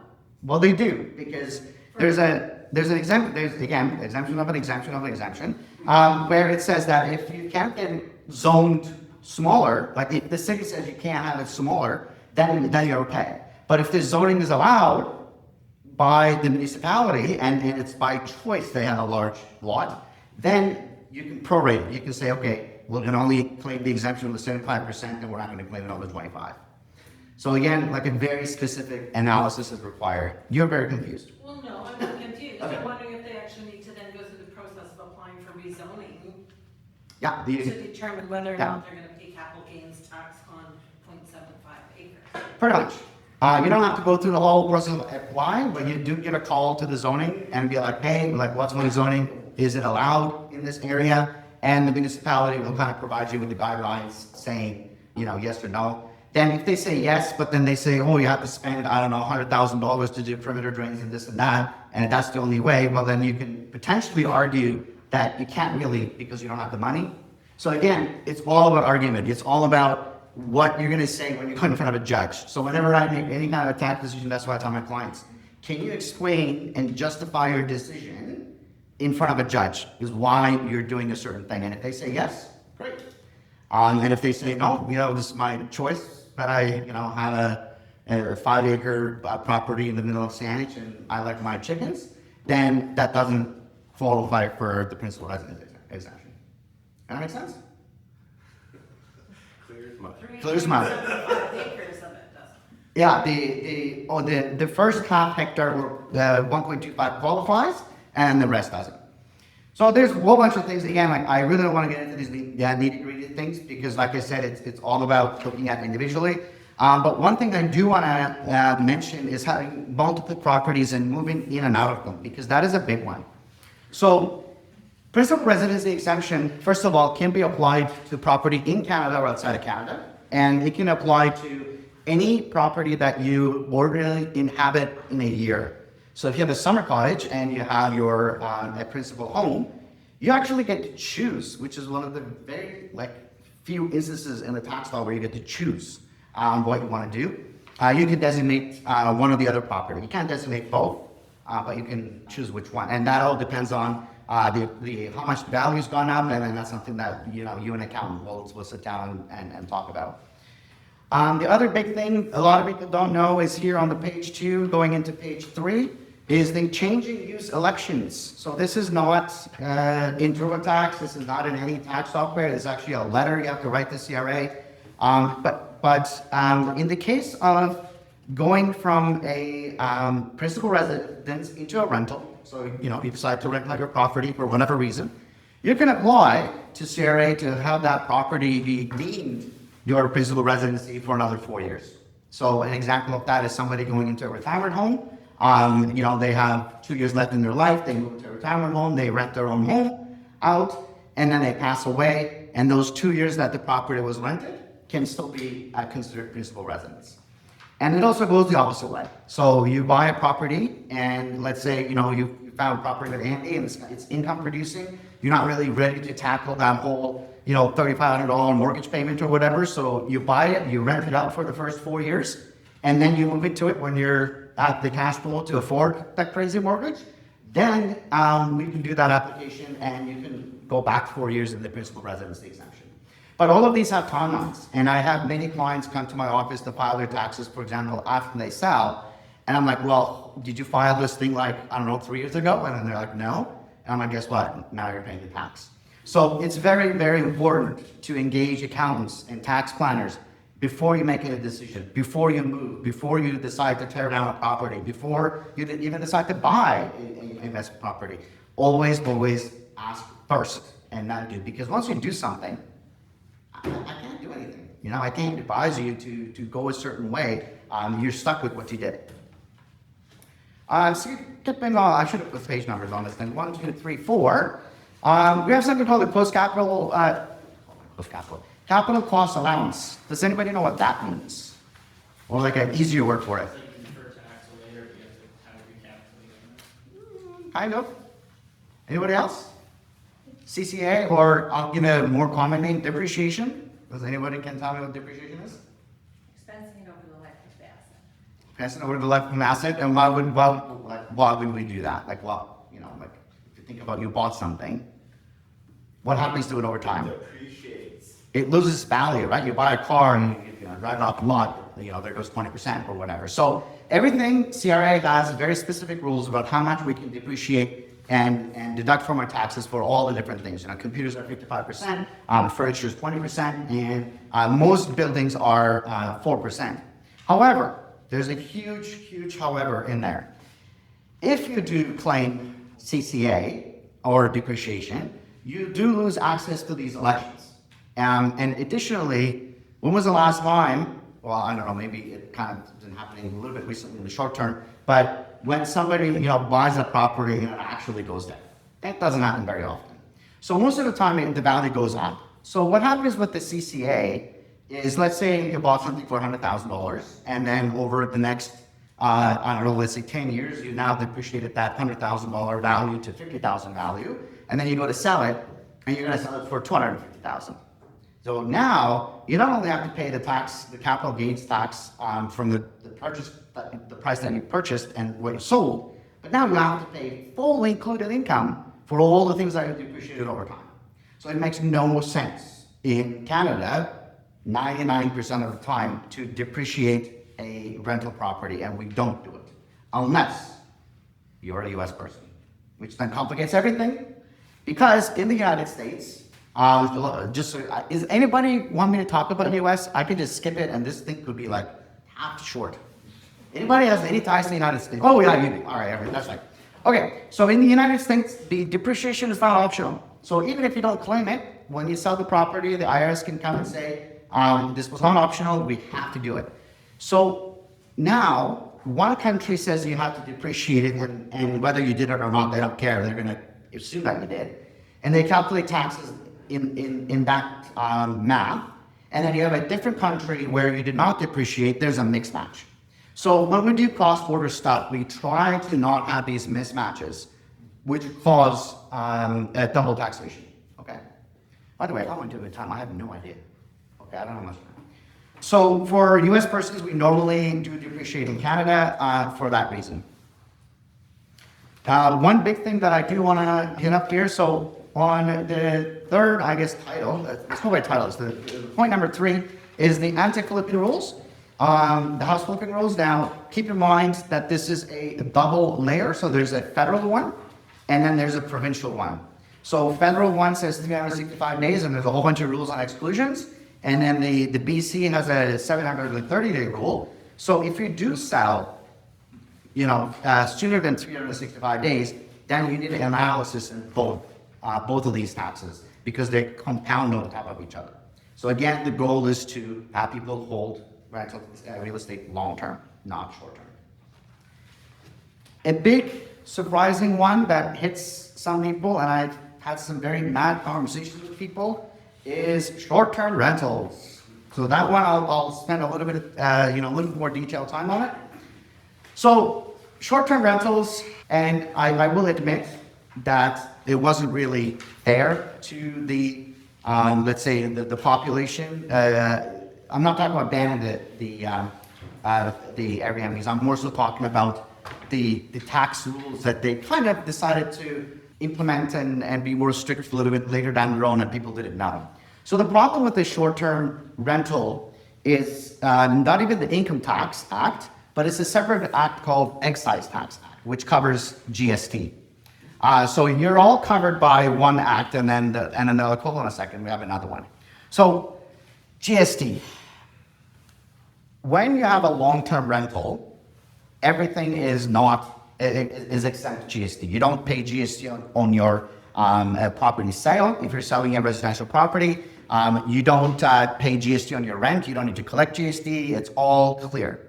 Well, they do, because there's an exemption, exemption of an exemption of an exemption, where it says that if you can't get it zoned smaller, like if the city says you can't have it smaller, then you're okay. But if the zoning is allowed by the municipality and it's by choice they have a large lot, then you can prorate it. You can say, okay, we're going to only claim the exemption of the 75% and we're not going to claim another 25. So again, like a very specific analysis is required. You're very confused. Well, no, I'm not confused. I'm wondering if they actually need to then go through the process of applying for rezoning Yeah. to determine whether or not they're gonna pay capital gains tax on 0.75 acres. Pretty much. You don't have to go through the whole process of applying, but you do get a call to the zoning and be like, hey, like what's my zoning? Is it allowed in this area? And the municipality will kind of provide you with the guidelines saying, yes or no. Then if they say yes, but then they say, oh, you have to spend, I don't know, $100,000 to do perimeter drains and this and that, and that's the only way, well, then you can potentially argue that you can't really because you don't have the money. So again, it's all about argument. It's all about what you're going to say when you go in front of a judge. So whenever I make any kind of a tax decision, that's what I tell my clients. Can you explain and justify your decision in front of a judge is why you're doing a certain thing? And if they say yes, great. And if they say no, this is my choice, that I, have a 5-acre property in the middle of Saanich and I like my chickens, then that doesn't qualify for the principal residence exemption. That make sense? Clear as mud. 5 acres of it doesn't. Yeah, the first half hectare, the 1.25 qualifies, and the rest doesn't. So there's a whole bunch of things. Again, like, I really don't want to get into these nitty-gritty things because, like I said, it's all about looking at individually. But one thing I do want to mention is having multiple properties and moving in and out of them, because that is a big one. So principal residency exemption, first of all, can be applied to property in Canada or outside of Canada, and it can apply to any property that you ordinarily inhabit in a year. So if you have a summer cottage and you have your a principal home, you actually get to choose, which is one of the very few instances in the tax law where you get to choose what you want to do. You can designate one or the other property. You can't designate both, but you can choose which one, and that all depends on the how much value's gone up, and then that's something that you and accountant will sit down and talk about. The other big thing a lot of people don't know is here on the page 2, going into page 3, is the changing use elections. So this is not in TurboTax, this is not in any tax software, it's actually a letter you have to write to CRA. But in the case of going from a principal residence into a rental, so you decide to rent out your property for whatever reason, you can apply to CRA to have that property be deemed your principal residency for another 4 years. So an example of that is somebody going into a retirement home. They have 2 years left in their life, they move to a retirement home, they rent their own home out, and then they pass away, and those 2 years that the property was rented can still be considered principal residence. And it also goes the opposite way. So you buy a property, and let's say, you found a property with Andy and it's income producing, you're not really ready to tackle that whole, $3,500 mortgage payment or whatever. So you buy it, you rent it out for the first 4 years, and then you move into it when you're at the cash flow to afford that crazy mortgage. Then we can do that application, and you can go back 4 years in the principal residency exemption. But all of these have timelines, and I have many clients come to my office to file their taxes, for example, after they sell, and I'm like, well, did you file this thing 3 years ago? And then they're like, no. And I'm like, guess what? Now you're paying the tax. So it's very, very important to engage accountants and tax planners before you make a decision, before you move, before you decide to tear down a property, before you even decide to buy an investment property. Always ask first and not do, because once you do something, I can't do anything. I can't advise you to go a certain way. You're stuck with what you did. Skipping on, I should have put page numbers on this thing. 1, 2, 3, 4. We have something called the capital cost allowance. Does anybody know what that means? Or an easier word for it? It's like you defer tax later, you have to have it recalculated. Kind of. Anybody else? CCA, or I'll give a more common name, depreciation. Does anybody can tell me what depreciation is? Expensing over the life of the asset. Passing over to the left of an asset, and why would we do that? If you think about you bought something, what happens to it over time? Depreciates. It loses value, right? You buy a car and you drive it off the lot, there goes 20% or whatever. So everything CRA has very specific rules about how much we can depreciate and deduct from our taxes for all the different things. Computers are 55%, furniture is 20%, and most buildings are 4%. However, there's a huge however in there. If you do claim CCA or depreciation, you do lose access to these elections. And additionally, when was the last time, well, I don't know, maybe it kind of been happening a little bit recently in the short term, but when somebody, buys a property and it actually goes down. That doesn't happen very often. So most of the time, the value goes up. So what happens with the CCA is, let's say you bought something for $100,000, and then over the next, let's say 10 years, you now depreciated that $100,000 value to $50,000 value, and then you go to sell it, and you're going to sell it for $250,000. So now you not only have to pay the tax, the capital gains tax from the price that you purchased and what you sold, but now you have to pay fully included income for all the things that are depreciated over time. So it makes no sense in Canada, 99% of the time, to depreciate a rental property, and we don't do it unless you're a U.S. person, which then complicates everything, because in the United States, is anybody want me to talk about the U.S.? I could just skip it, and this thing could be half short. Anybody has any ties to the United States? Oh, yeah, you do. All right, that's right. Okay, so in the United States, the depreciation is not optional. So even if you don't claim it, when you sell the property, the IRS can come and say, this was not optional, we have to do it. So now, one country says you have to depreciate it, and whether you did it or not, they don't care. They're going to assume that you did. And they calculate taxes in that math. And then you have a different country where you did not depreciate, there's a mixed match. So when we do cross-border stuff, we try to not have these mismatches, which cause a double taxation, okay? By the way, I went to a time, I have no idea. Okay, I don't know much. So for US persons, we normally do depreciate in Canada for that reason. One big thing that I do want to hit up here, so on the third, I guess, title, it's not my title, it's the point number 3 is the anti-flipping rules. The house flipping rules. Now, keep in mind that this is a double layer. So there's a federal one, and then there's a provincial one. So federal one says 365 days, and there's a whole bunch of rules on exclusions. And then the BC has a 730-day rule. So if you do sell, sooner than 365 days, then you need an analysis in both of these taxes because they compound on top of each other. So again, the goal is to have people hold rental real estate long-term, not short-term. A big surprising one that hits some people, and I've had some very mad conversations with people, is short-term rentals. So that one I'll spend a little bit, a little more detailed time on it. So short-term rentals, and I will admit that it wasn't really fair to the, let's say, the population. I'm not talking about banning the Airbnbs. I'm more so talking about the tax rules that they kind of decided to implement and be more strict a little bit later down the road, and people didn't know. So the problem with the short-term rental is not even the Income Tax Act, but it's a separate act called Excise Tax Act, which covers GST. So you're all covered by one act, and then hold on a second, we have another one. So GST. When you have a long-term rental, everything is exempt GST. You don't pay GST on your property sale. If you're selling a residential property, you don't pay GST on your rent. You don't need to collect GST. It's all clear.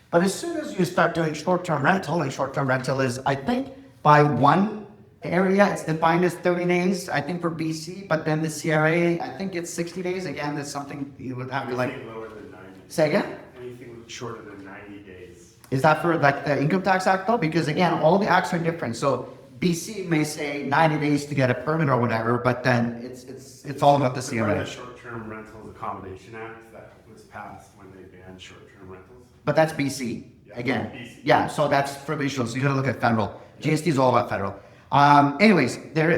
But as soon as you start doing short-term rental, and short-term rental is, I think, by one area, it's defined as 30 days, I think, for BC, but then the CRA, I think it's 60 days. Again, that's something you would have to like... Lower than 90. Say again? Anything shorter than 90 days. Is that for like the Income Tax Act though? Because again, all the acts are different. So BC may say 90 days to get a permit or whatever, but then it's all about the CRA. The Short-Term Rentals Accommodation Act that was passed when they banned short-term rentals. But that's BC. Again, BC. yeah, so that's provincial, so you gotta look at federal. GST is all about federal. Anyways, there,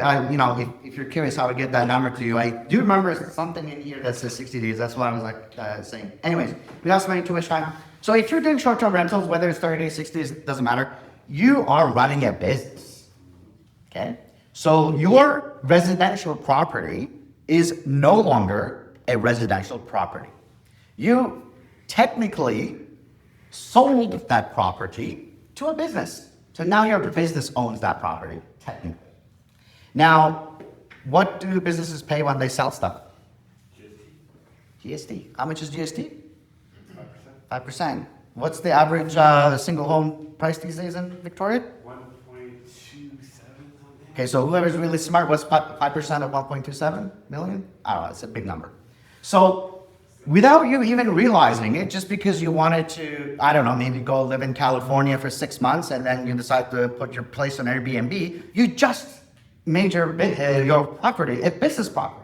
if you're curious how I get that number to you, I do remember something in here that says 60 days. That's what I was like saying. Anyways, without spending too much time. So if you're doing short-term rentals, whether it's 30 days, 60 days, it doesn't matter. You are running a business, okay? So your residential property is no longer a residential property. You technically sold that property to a business. So now your business owns that property, technically. Now, what do businesses pay when they sell stuff? GST. How much is GST? 5%. What's the average single home price these days in Victoria? 1.27 something. Okay, so whoever's really smart, what's 5% of 1.27 million? I don't know, it's a big number. So without you even realizing it, just because you wanted to, I don't know, maybe go live in California for 6 months and then you decide to put your place on Airbnb, you just made your property a business property.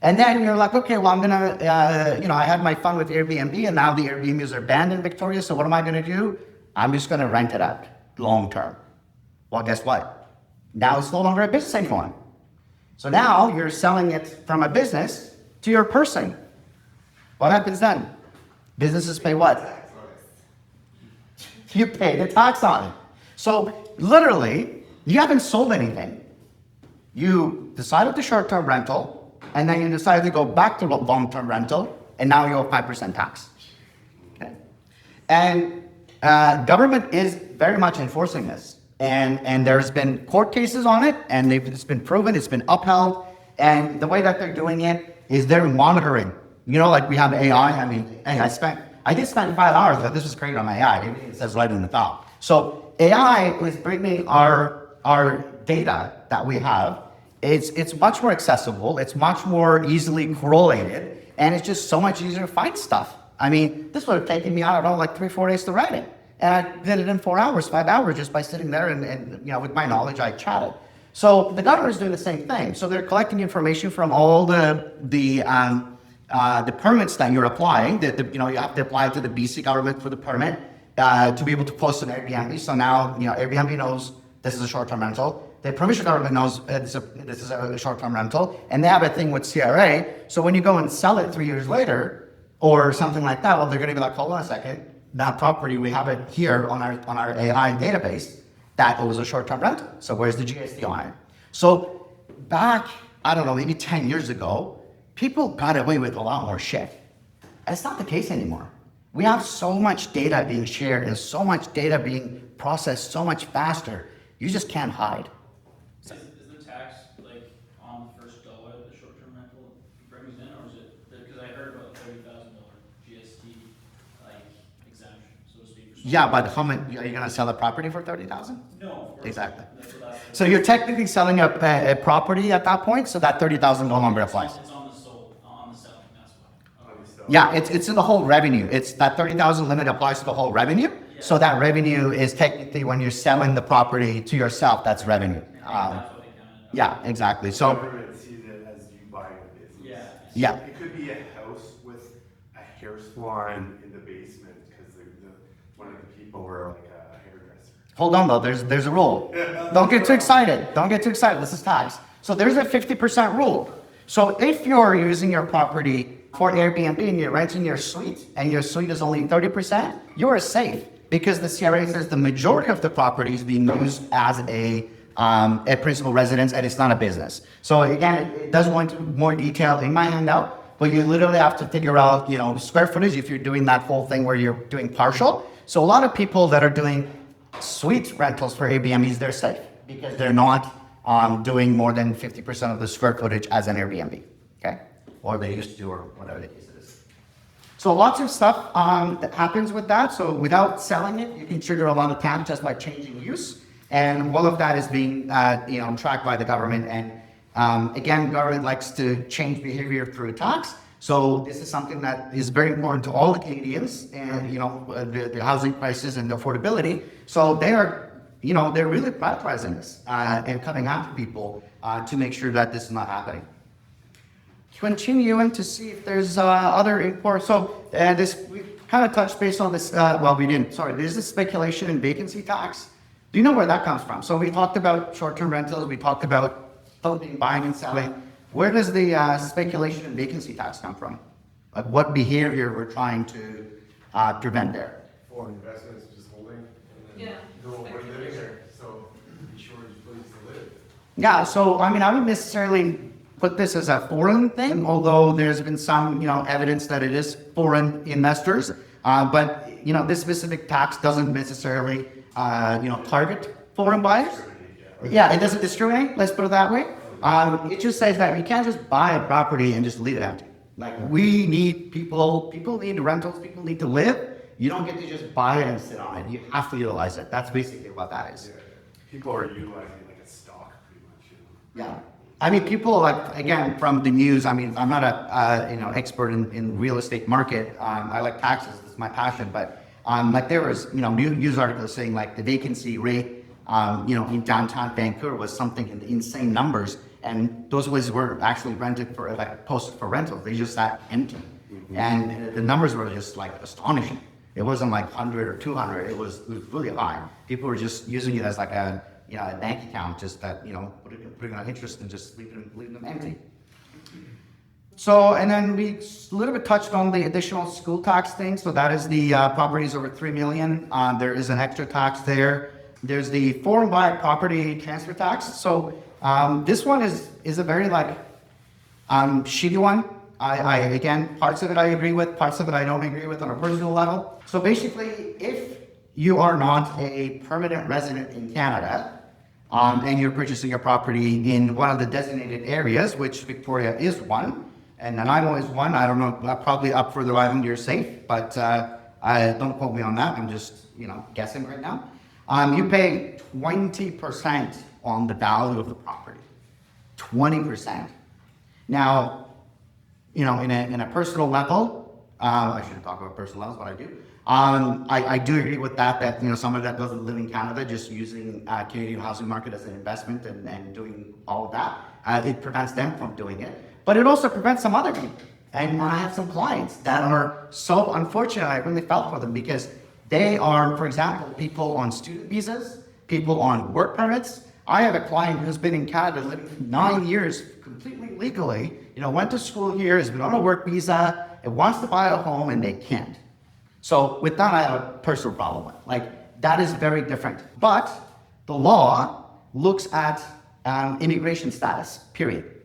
And then you're like, okay, well, I'm gonna, I had my fun with Airbnb and now the Airbnbs are banned in Victoria, so what am I gonna do? I'm just gonna rent it out long term. Well, guess what? Now it's no longer a business anymore. So now you're selling it from a business to your person. What happens then? Businesses pay what? You pay the tax on it. So literally, you haven't sold anything. You decided the short-term rental, and then you decided to go back to long-term rental, and now you owe 5% tax. Okay? And government is very much enforcing this. And there's been court cases on it, and it's been proven, it's been upheld. And the way that they're doing it is they're monitoring. You know, like we have AI. I mean, hey, I did spend 5 hours, but this was created on AI. It says right in the top. So AI is bringing our data that we have. It's much more accessible. It's much more easily correlated, and it's just so much easier to find stuff. I mean, this would have taken me, I don't know, like 3-4 days to write it. And I did it in 4 hours, 5 hours, just by sitting there and you know, with my knowledge, I chatted. So the government is doing the same thing. So they're collecting information from all the permits that you're applying. You know, you have to apply to the BC government for the permit to be able to post an Airbnb. So now, you know, Airbnb knows this is a short-term rental. The provincial government knows this is a short-term rental, and they have a thing with CRA. So when you go and sell it 3 years later or something like that, well, they're going to be like, hold on a second, that property, we have it here on our AI database that it was a short-term rental. So where's the GST on it? So back, I don't know, maybe 10 years ago, people got away with a lot more shit. That's not the case anymore. We have so much data being shared and so much data being processed so much faster. You just can't hide. Is the tax like on the first dollar that the short-term rental brings in, or is it, because I heard about $30,000 GST like exemption, so to speak. Yeah, but how much, are you gonna sell a property for 30,000? No, of course. Exactly. That's So you're technically selling a property at that point, so that 30,000 no longer applies. It's on the sold, on the selling, that's why. Okay. Yeah, it's in the whole revenue. It's that 30,000 limit applies to the whole revenue. So that revenue is technically when you're selling the property to yourself, that's revenue. That's what they counted. Yeah, exactly. The So government sees it as you buying a business. Yeah. yeah, It could be a house with a hair salon in the basement because one of the people were like a hairdresser. hold on though. There's a rule. Don't get too excited. Don't get too excited. This is tax. So there's a 50% rule. So if you're using your property for Airbnb and you're renting your suite and your suite is only 30%, you're safe because the CRA says the majority of the property is being used as a principal residence and it's not a business. So again, it does go into more detail in my handout, but you literally have to figure out, you know, square footage if you're doing that whole thing where you're doing partial. So a lot of people that are doing suite rentals for Airbnbs, they're safe because they're not doing more than 50% of the square footage as an Airbnb, okay? Or they used to do, or whatever the case it is. So lots of stuff that happens with that. So without selling it, you can trigger a lot of tax just by changing use. And all of that is being, you know, tracked by the government. And again, government likes to change behavior through tax. So this is something that is very important to all the Canadians and, you know, the housing prices and the affordability. So they are, you know, they're really prioritizing this and coming after people to make sure that this is not happening. Continuing to see if there's other imports. So this, we kind of touched base on this, well, we didn't, sorry, there's this speculation and vacancy tax. Do you know where that comes from? So we talked about short-term rentals, we talked about buying and selling. Where does the speculation and vacancy tax come from? Like what behavior we're trying to prevent there? For investments, just holding and then Yeah. no one living there. So be sure it's a place to live. Yeah, so I mean, I wouldn't necessarily put this as a foreign thing, although there's been some, you know, evidence that it is foreign investors. But, you know, this specific tax doesn't necessarily, you know, target foreign buyers. Yeah, it doesn't discriminate, let's put it that way. It just says that you can't just buy a property and just leave it empty. Like we need people need rentals, people need to live. You don't get to just buy it and sit on it. You have to utilize it. That's basically what that is. Yeah. People are utilizing it like a stock pretty much. You know? Yeah. I mean, people like, again, from the news, I mean, I'm not a, you know, expert in real estate market. I like taxes, that's my passion, but like there was, you know, news articles saying like the vacancy rate, you know, in downtown Vancouver was something in the insane numbers. And those places were actually rented for, like posted for rental. They just sat empty. Mm-hmm. And the numbers were just like astonishing. It wasn't like 100 or 200, it was really high. People were just using it as like a, you know, a bank account, just that, you know, putting on interest and just leaving them empty. So, and then we a little bit touched on the additional school tax thing. So that is the properties over 3 million. There is an extra tax there. There's the foreign buyer property transfer tax. So this one is a very like shitty one. I again, parts of it I agree with, parts of it I don't agree with on a personal level. So basically, if you are not a permanent resident in Canada, and you're purchasing a property in one of the designated areas, which Victoria is one, and Nanaimo is one. I don't know, probably up further island you're safe, but I don't quote me on that. I'm just, guessing right now. You pay 20% on the value of the property. 20%. Now, in a personal level, I shouldn't talk about personal levels, but I do. I do agree with that someone that doesn't live in Canada, just using Canadian housing market as an investment and doing all of that, it prevents them from doing it. But it also prevents some other people. And I have some clients that are so unfortunate, I really felt for them because they are, for example, people on student visas, people on work permits. I have a client who's been in Canada living 9 years completely legally, went to school here, has been on a work visa, and wants to buy a home and they can't. So with that, I have a personal problem with. Like, that is very different. But the law looks at immigration status, period.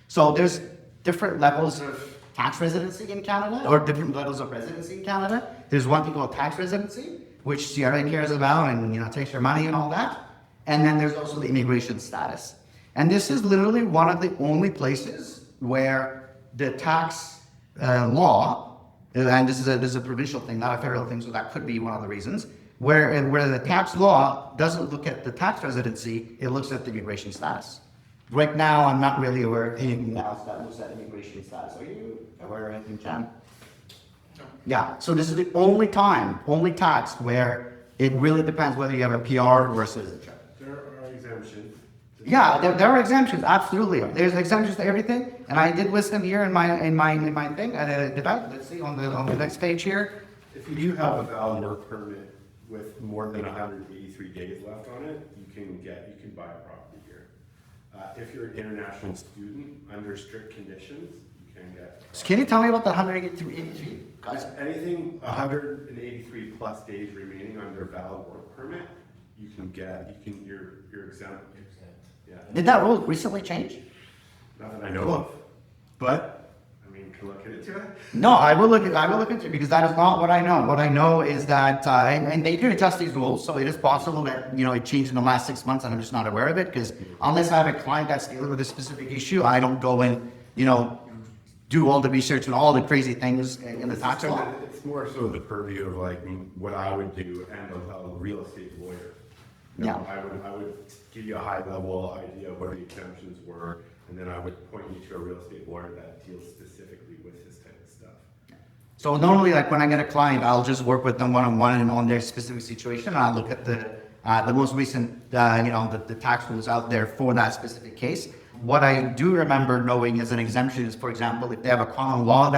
So there's different levels of tax residency in Canada, or different levels of residency in Canada. There's one thing called tax residency, which CRA cares about and takes your money and all that. And then there's also the immigration status. And this is literally one of the only places where the tax law, and this is a provincial thing, not a federal thing, so that could be one of the reasons, where the tax law doesn't look at the tax residency, it looks at the immigration status. Right now, I'm not really aware of anything else that looks at immigration status. Are you aware of anything, Chan? No. Yeah, so this is the only tax where it really depends whether you have a PR or a citizenship. There are exemptions. Yeah, there are exemptions, absolutely. There's exemptions to everything, and I did list them here in my thing. Let's see on the next page here. If you do have a valid work permit with more than 183 days left on it, you can buy a property here. If you're an international student under strict conditions, you can get. So can you tell me about the 183? Anything 183 plus days remaining under a valid work permit, you're exempt. Yeah. Did that rule recently change? Not that I know of, but can look into it. No, I will look into it because that is not what I know. What I know is that, and they do adjust these rules, so it is possible that, it changed in the last 6 months and I'm just not aware of it because unless I have a client that's dealing with a specific issue, I don't go and, do all the research and all the crazy things in the tax law. It's more so the purview of what I would do and a real estate lawyer. Yeah. I would give you a high level idea of what the exemptions were, and then I would point you to a real estate lawyer that deals specifically with this type of stuff. So normally, when I get a client, I'll just work with them one-on-one and on their specific situation. And I'll look at the most recent, the tax rules out there for that specific case. What I do remember knowing as an exemption is, for example, if they have a common law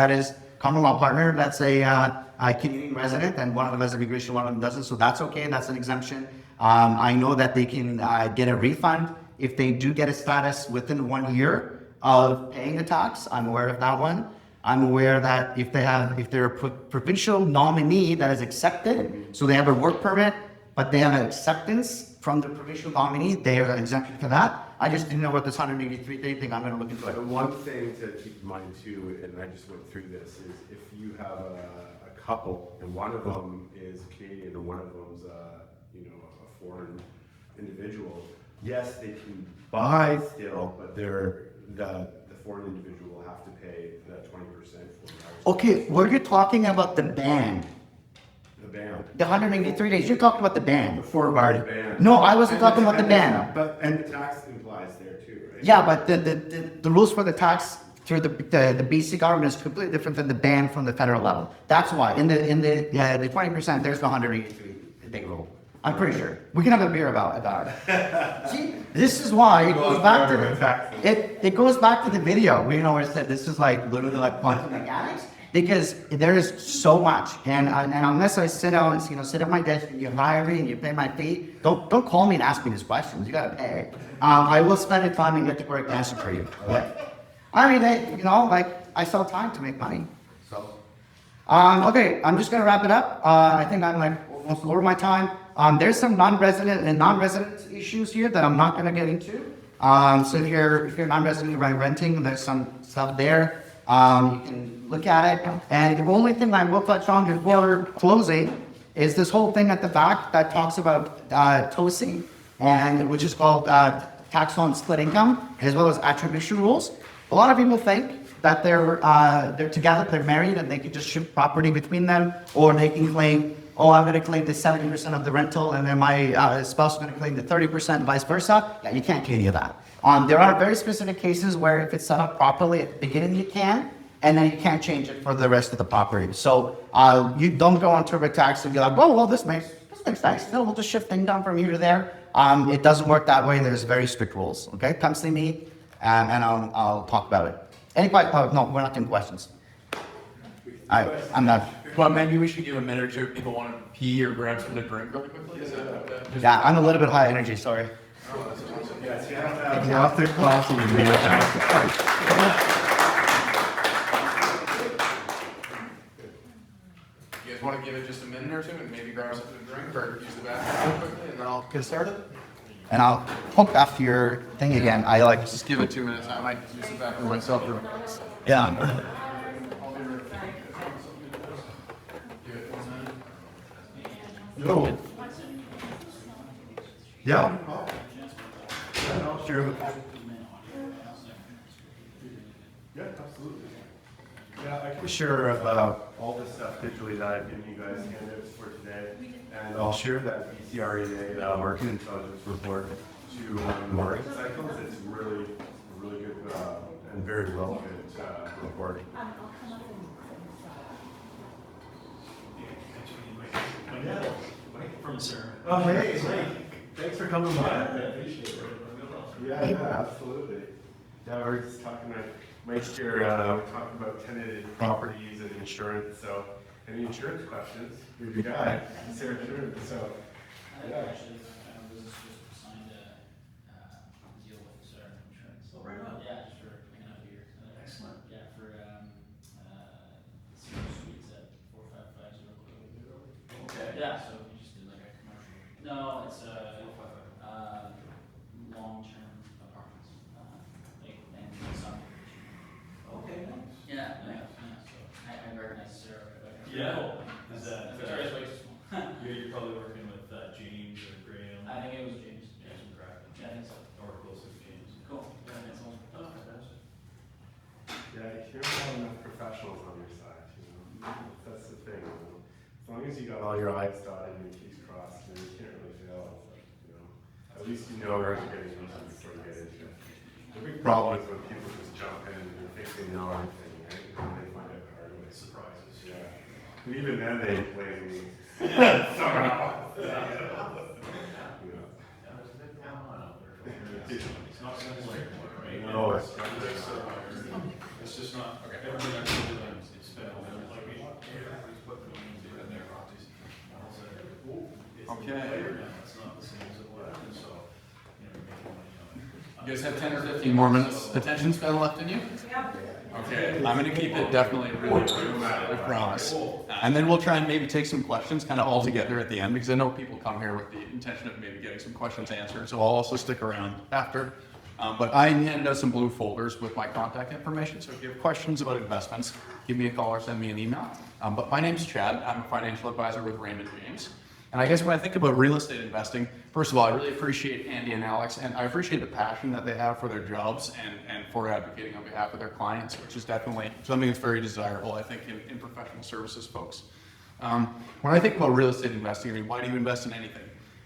partner that's a Canadian resident, and one of them has immigration, one of them doesn't, so that's okay, that's an exemption. I know that they can get a refund if they do get a status within 1 year of paying the tax. I'm aware of that one. I'm aware that if they're a provincial nominee that is accepted, so they have a work permit, but they have an acceptance from the provincial nominee, they are exempted for that. I just didn't know what this 183 day thing, I'm going to look into it. The one thing to keep in mind too, and I just went through this, is if you have a couple and one of them is Canadian and one of them's a foreign individual, yes, they can buy still, but the foreign individual will have to pay the 20%. Okay, were you talking about the ban? The ban. The 183 days, you're talking about the ban. The forward ban. No, I wasn't talking about the ban. And the tax implies there too, right? Yeah, but the rules for the tax through the BC government is completely different than the ban from the federal level. That's why in the 20% there's no 183 day rule. I'm pretty sure. We can have a beer about it. See, this is why it goes back to it goes back to the video. Where it said this is literally like quantum mechanics. Because there is so much, and unless I sit at my desk and you hire me and you pay my fee, don't call me and ask me these questions. You gotta pay. I will spend the time and get the correct answer for you. Okay? I sell time to make money. So, okay, I'm just gonna wrap it up. I think I'm almost over my time. There's some non-resident issues here that I'm not gonna get into. So if you're non-resident by renting, there's some stuff there. You can look at it. And the only thing I will touch on before closing is this whole thing at the back that talks about TOSI, and which is called tax on split income, as well as attribution rules. A lot of people think that they're together, they're married, and they can just shift property between them, or they can claim, oh, I'm going to claim the 70% of the rental, and then my spouse is going to claim the 30%, vice versa. Yeah, you can't claim any of that. There are very specific cases where if it's set up properly at the beginning, you can, and then you can't change it for the rest of the property. So you don't go on TurboTax and be like, oh, well, this makes sense. No, we'll just shift things down from here to there. It doesn't work that way. There's very strict rules. Okay, come see me, and I'll talk about it. Any questions? No, we're not doing questions. I'm not. Well, maybe we should give a minute or two if people want to pee or grab something to drink really quickly. Is that, Yeah, I'm a little bit high energy. Sorry. After class, you can be you guys want to give it just a minute or two and maybe grab something to drink or use the bathroom really quickly and then I'll get started? And I'll hook after your thing again. I like. Just give it 2 minutes. I might use the bathroom myself. Yeah. No. Yeah. Sure. Yeah, absolutely. Yeah, I can share all this stuff digitally that I've given you guys handouts for today, and I'll share that BCREA market intelligence report to market cycles. It's really good and very relevant report. From Sir. Oh, hey, thanks for coming by. Yeah, absolutely. Yeah, we're just talking, Mike here, we're talking about tenanted properties and insurance, so any insurance questions, you're the guy, Sarah Insurance, so, yeah. Actually, was just signed a deal with Sir Insurance. Oh, right on. Yeah, just for hanging out here. Excellent. Yeah, for suites at 4550. Okay. Yeah, so we just did like a commercial. No, it's long-term apartments. Like, and some. Okay, nice. Yeah, so I recognize Sarah. Yeah. Is that, Victoria's way too small. you're probably working with James or Graham? I think it was James. James Crack. Yeah, I think so. Or close to James. Cool. Yeah, that's all. Oh, fantastic. Yeah, you don't have enough professionals on your side, you know, that's the thing, you know. As long as you got all your I's dotted and your T's crossed, then you can't really fail, you know. At least you know where you're getting into before you get into it. The big problem is when people just jump in and they think they know everything, right? And then they find out the hard way. Surprises. Yeah. And even then they blame me. Somehow. You know. Yeah, there's a bit going on out there. It's not simple anymore, right? No, it's It's just not, everything that's doing, it's been a little like me. Everybody's putting millions in their properties. And all of a sudden, it's Okay. later now, it's not the same as it was, and so, you know, you're making money on it. You guys have 10 or 15 more minutes attention span left in you? Yeah. Okay, I'm gonna keep it definitely really brief, I promise. And then we'll try and maybe take some questions kind of all together at the end, because I know people come here with the intention of maybe getting some questions answered, so I'll also stick around after. But I hand out some blue folders with my contact information, so if you have questions about investments, give me a call or send me an email. But my name's Chad, I'm a financial advisor with Raymond James. And I guess when I think about real estate investing, first of all, I really appreciate Andy and Alex, and I appreciate the passion that they have for their jobs and for advocating on behalf of their clients, which is definitely something that's very desirable, I think, in professional services folks. When I think about real estate investing, I mean, why do you invest in anything?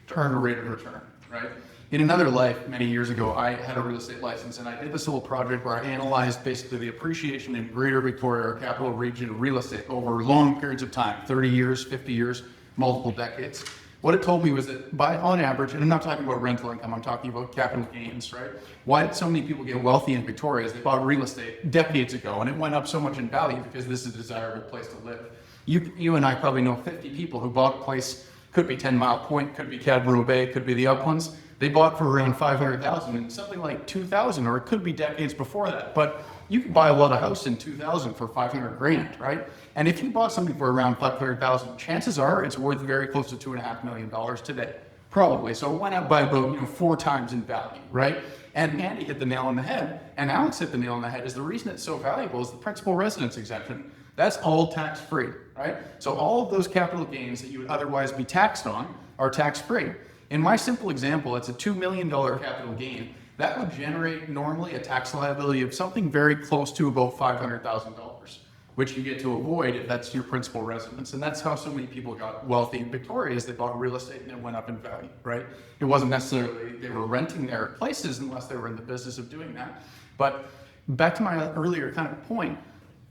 To earn a rate of return, right? In another life, many years ago, I had a real estate license, and I did this little project where I analyzed basically the appreciation in Greater Victoria or Capital Region real estate over long periods of time, 30 years, 50 years, multiple decades. What it told me was that on average, and I'm not talking about rental income, I'm talking about capital gains, right? Why did so many people get wealthy in Victoria is they bought real estate decades ago, and it went up so much in value because this is a desirable place to live. You and I probably know 50 people who bought a place, could be 10 Mile Point, could be Cadbrook Bay, could be the Uplands. They bought for around 500,000 and something like 2,000, or it could be decades before that. But you could buy a lot of house in 2000 for 500 grand, right? And if you bought something for around 500,000, chances are it's worth very close to $2.5 million today, probably. So it went up by about 4 times in value, right? And Andy hit the nail on the head, and Alex hit the nail on the head. Is the reason it's so valuable is the principal residence exemption That's all tax-free, right? So all of those capital gains that you would otherwise be taxed on are tax-free. In my simple example, it's a $2 million capital gain. That would generate normally a tax liability of something very close to about $500,000, which you get to avoid if that's your principal residence. And that's how so many people got wealthy in Victoria, is they bought real estate and it went up in value, right? It wasn't necessarily they were renting their places unless they were in the business of doing that. But back to my earlier kind of point,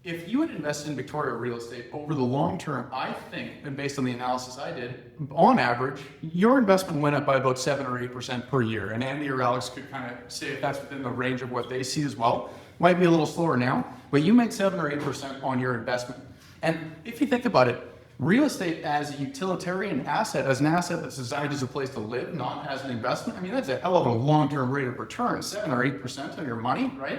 if you had invested in Victoria real estate over the long term, I think, and based on the analysis I did, on average, your investment went up by about 7 or 8% per year. And Andy or Alex could kind of say if that's within the range of what they see as well. Might be a little slower now, but you made 7 or 8% on your investment. And if you think about it, real estate as a utilitarian asset, as an asset that's designed as a place to live, not as an investment, I mean, that's a hell of a long-term rate of return, 7 or 8% on your money, right?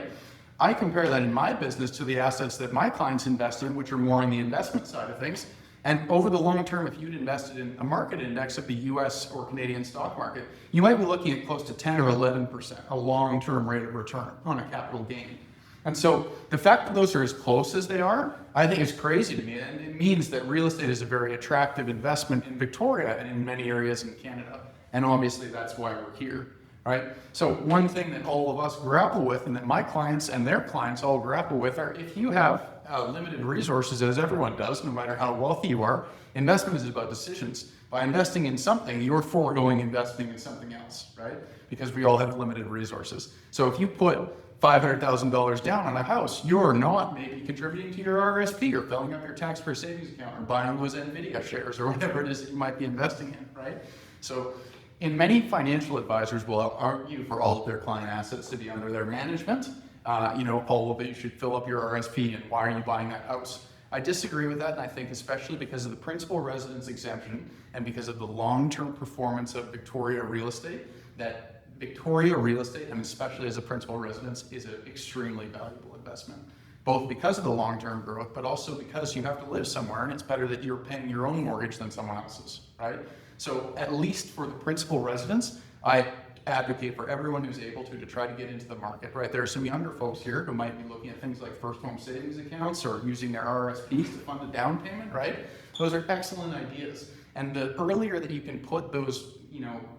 I compare that in my business to the assets that my clients invest in, which are more on the investment side of things. And over the long term, if you'd invested in a market index of the US or Canadian stock market, you might be looking at close to 10 or 11%, a long-term rate of return on a capital gain. And so the fact that those are as close as they are, I think is crazy to me. And it means that real estate is a very attractive investment in Victoria and in many areas in Canada. And obviously that's why we're here. Right? So one thing that all of us grapple with, and that my clients and their clients all grapple with, are if you have limited resources, as everyone does, no matter how wealthy you are, investment is about decisions. By investing in something, you're foregoing investing in something else, right? Because we all have limited resources. So if you put $500,000 down on a house, you're not maybe contributing to your RRSP or filling up your tax-free savings account or buying those NVIDIA shares or whatever it is that you might be investing in, right? So in many financial advisors will argue for all of their client assets to be under their management. All of it, you should fill up your RSP, and why are you buying that house? I disagree with that, and I think especially because of the principal residence exemption and because of the long-term performance of Victoria real estate, that Victoria real estate, and especially as a principal residence, is an extremely valuable investment. Both because of the long-term growth, but also because you have to live somewhere, and it's better that you're paying your own mortgage than someone else's, right? So at least for the principal residence, I advocate for everyone who's able to try to get into the market, right? There are some younger folks here who might be looking at things like first home savings accounts or using their RRSPs to fund a down payment, right? Those are excellent ideas. And the earlier that you can put those,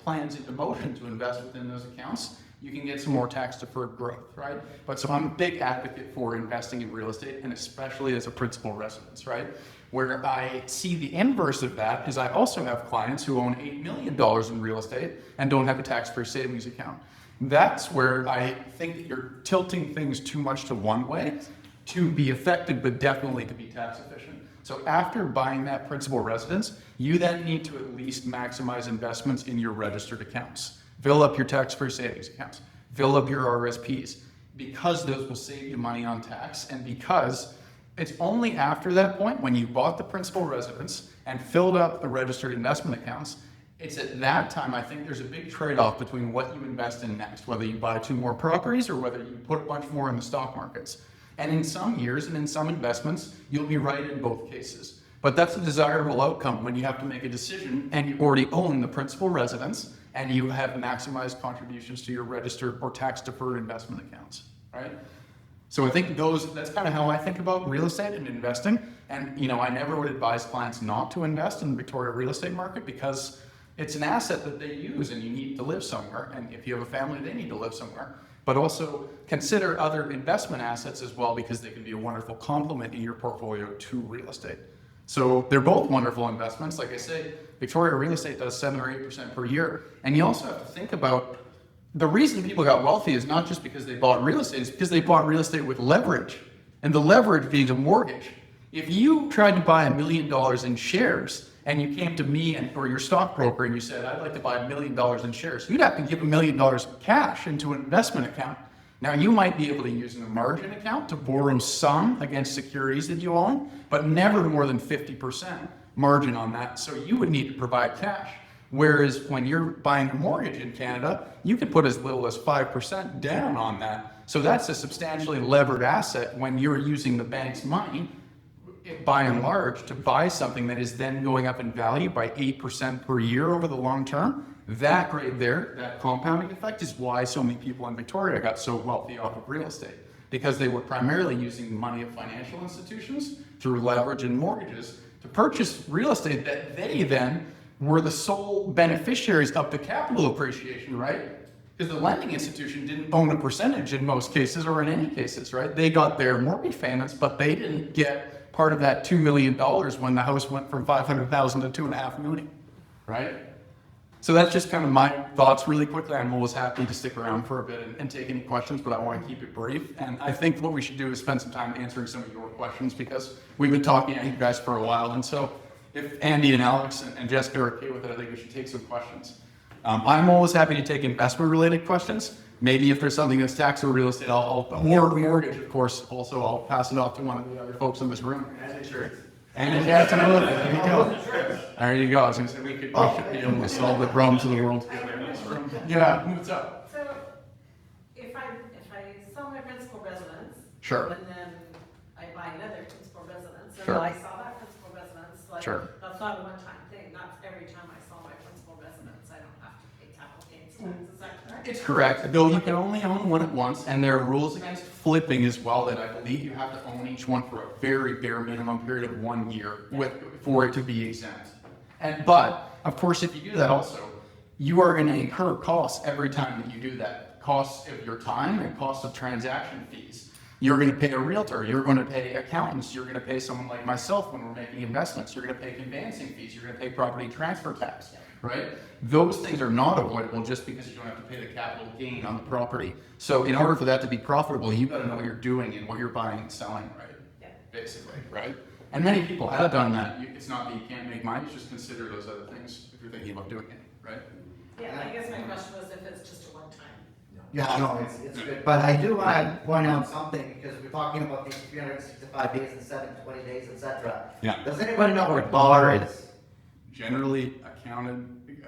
plans into motion to invest within those accounts, you can get some more tax-deferred growth, right? But so I'm a big advocate for investing in real estate, and especially as a principal residence, right? Where I see the inverse of that is I also have clients who own $8 million in real estate and don't have a tax-free savings account. That's where I think that you're tilting things too much to one way to be effective, but definitely to be tax efficient. So after buying that principal residence, you then need to at least maximize investments in your registered accounts. Fill up your tax-free savings accounts. Fill up your RSPs, because those will save you money on tax, and because it's only after that point, when you bought the principal residence and filled up the registered investment accounts, it's at that time I think there's a big trade-off between what you invest in next, whether you buy 2 more properties or whether you put a bunch more in the stock markets. And in some years and in some investments, you'll be right in both cases. But that's a desirable outcome when you have to make a decision and you already own the principal residence and you have maximized contributions to your registered or tax-deferred investment accounts, right? So I think that's kind of how I think about real estate and investing. And I never would advise clients not to invest in the Victoria real estate market, because it's an asset that they use and you need to live somewhere. And if you have a family, they need to live somewhere. But also consider other investment assets as well, because they can be a wonderful complement in your portfolio to real estate. So they're both wonderful investments. Like I say, Victoria real estate does 7 or 8% per year. And you also have to think about the reason people got wealthy is not just because they bought real estate, it's because they bought real estate with leverage. And the leverage being a mortgage. If you tried to buy $1 million in shares and you came to me or your stockbroker and you said, I'd like to buy $1 million in shares, you'd have to give $1 million cash into an investment account. Now you might be able to use a margin account to borrow some against securities that you own, but never more than 50% margin on that. So you would need to provide cash. Whereas when you're buying a mortgage in Canada, you can put as little as 5% down on that. So that's a substantially levered asset when you're using the bank's money, by and large, to buy something that is then going up in value by 8% per year over the long term. That right there, that compounding effect, is why so many people in Victoria got so wealthy off of real estate. because they were primarily using the money of financial institutions through leverage and mortgages to purchase real estate that they then were the sole beneficiaries of the capital appreciation, right? Because the lending institution didn't own a percentage in most cases or in any cases, right? They got their mortgage payments, but they didn't get part of that $2 million when the house went from 500,000 to 2.5 million, right? So that's just kind of my thoughts really quickly. I'm always happy to stick around for a bit and take any questions, but I want to keep it brief. And I think what we should do is spend some time answering some of your questions because we've been talking to you guys for a while. And so if Andy and Alex and Jessica are okay with it, I think we should take some questions. I'm always happy to take investment-related questions. Maybe if there's something that's tax or real estate, or mortgage, of course. Also, I'll pass it off to one of the other folks in this room. And insurance. And absolutely. There you go. There you go. I was going to say we should be able to solve the problems of the world together in this room. Yeah, what's up? So if I sell my principal residence. Sure. And then I buy another principal residence, and Sure. I sell that principal residence, like, Sure. that's not a one-time thing, that's every time I sell my principal residence, I don't have to pay capital gains tax, is that correct? It's correct. Though you can only own one at once, and there are rules against flipping as well that I believe you have to own each one for a very bare minimum period of 1 year for it to be exempt. But of course, if you do that also, you are going to incur costs every time that you do that. Costs of your time and costs of transaction fees. You're going to pay a realtor. You're going to pay accountants. You're going to pay someone like myself when we're making investments. You're going to pay conveyancing fees. You're going to pay property transfer tax, right? Those things are not avoidable just because you don't have to pay the capital gain on the property. So in order for that to be profitable, you've got to know what you're doing and what you're buying and selling, right? Yeah. Basically, right? And many people have done that. It's not that you can't make money, just consider those other things if you're thinking about doing it, right? Yeah, I guess my question was if it's just a one-time. Yeah, no, it's good. But I do want to point out something because we're talking about these 365 days and 720 days, etc. Yeah. Does anybody know what GAAR is? Generally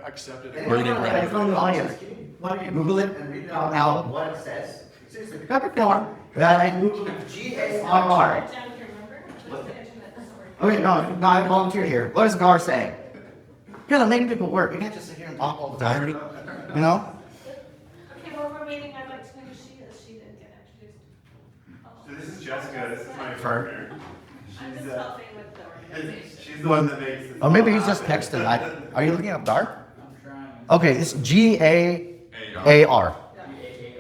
accepted. Anyone from the audience, why don't you Google it and read it out loud what it says? Seriously, pick up your phone, and Google GAAR. Jan, do you remember? What's the internet? Okay, no, I volunteer here. What does GAAR say? You're the main people work. You can't just sit here and talk all the time. You know? Okay, well, we're meeting, I'd like to know who she is, she didn't get introduced. So this is Jessica, this is my Sure. partner. I'm just helping with the organization. She's the one that makes this. Or maybe all he's just happen. texting. Are you looking up dark? I'm trying. Okay, it's GAAR.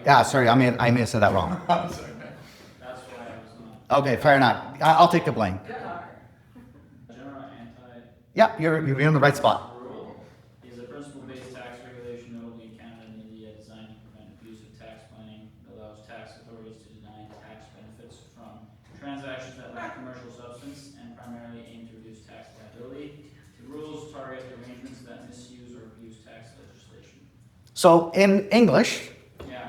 Yeah, sorry, I may have said that wrong. That's why I was not. Okay, fair enough. I'll take the blame. General anti Yeah, you're in the right spot. rule is a principle-based tax regulation notably in Canada and India designed to prevent abusive tax planning. It allows tax authorities to deny tax benefits from transactions that lack commercial substance and primarily aim to reduce tax liability. The rules target arrangements that misuse or abuse tax legislation. So in English, Yeah.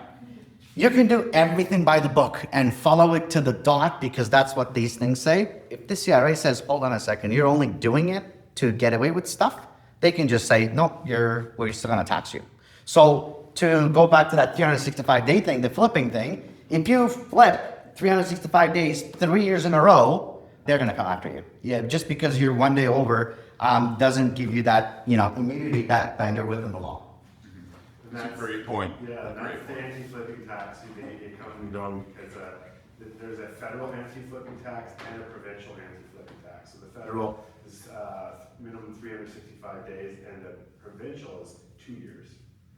you can do everything by the book and follow it to the dot because that's what these things say. If the CRA says, hold on a second, you're only doing it to get away with stuff, they can just say, no, we're still gonna tax you. So to go back to that 365-day thing, the flipping thing, if you flip 365 days, 3 years in a row, they're gonna come after you. Yeah, just because you're 1 day over doesn't give you that, immunity that bender within the law. That's a great point. Yeah, that's the anti-flipping tax. It comes along as there's a federal anti-flipping tax and a provincial anti-flipping tax. So the federal is minimum 365 days and the provincial is 2 years.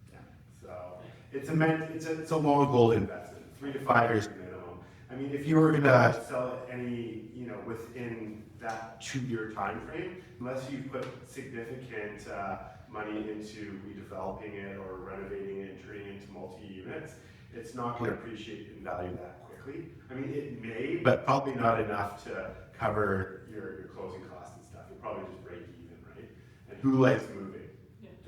Yeah. So it's a long goal investment, 3 to 5 years minimum. I mean, if you were gonna sell it within that 2-year time frame, unless you put significant money into redeveloping it or renovating it and turning it into multi-units, it's not going to appreciate in value that quickly. I mean, it may, but probably not enough to cover your closing costs and stuff. You'll probably just break even, right? And who likes moving?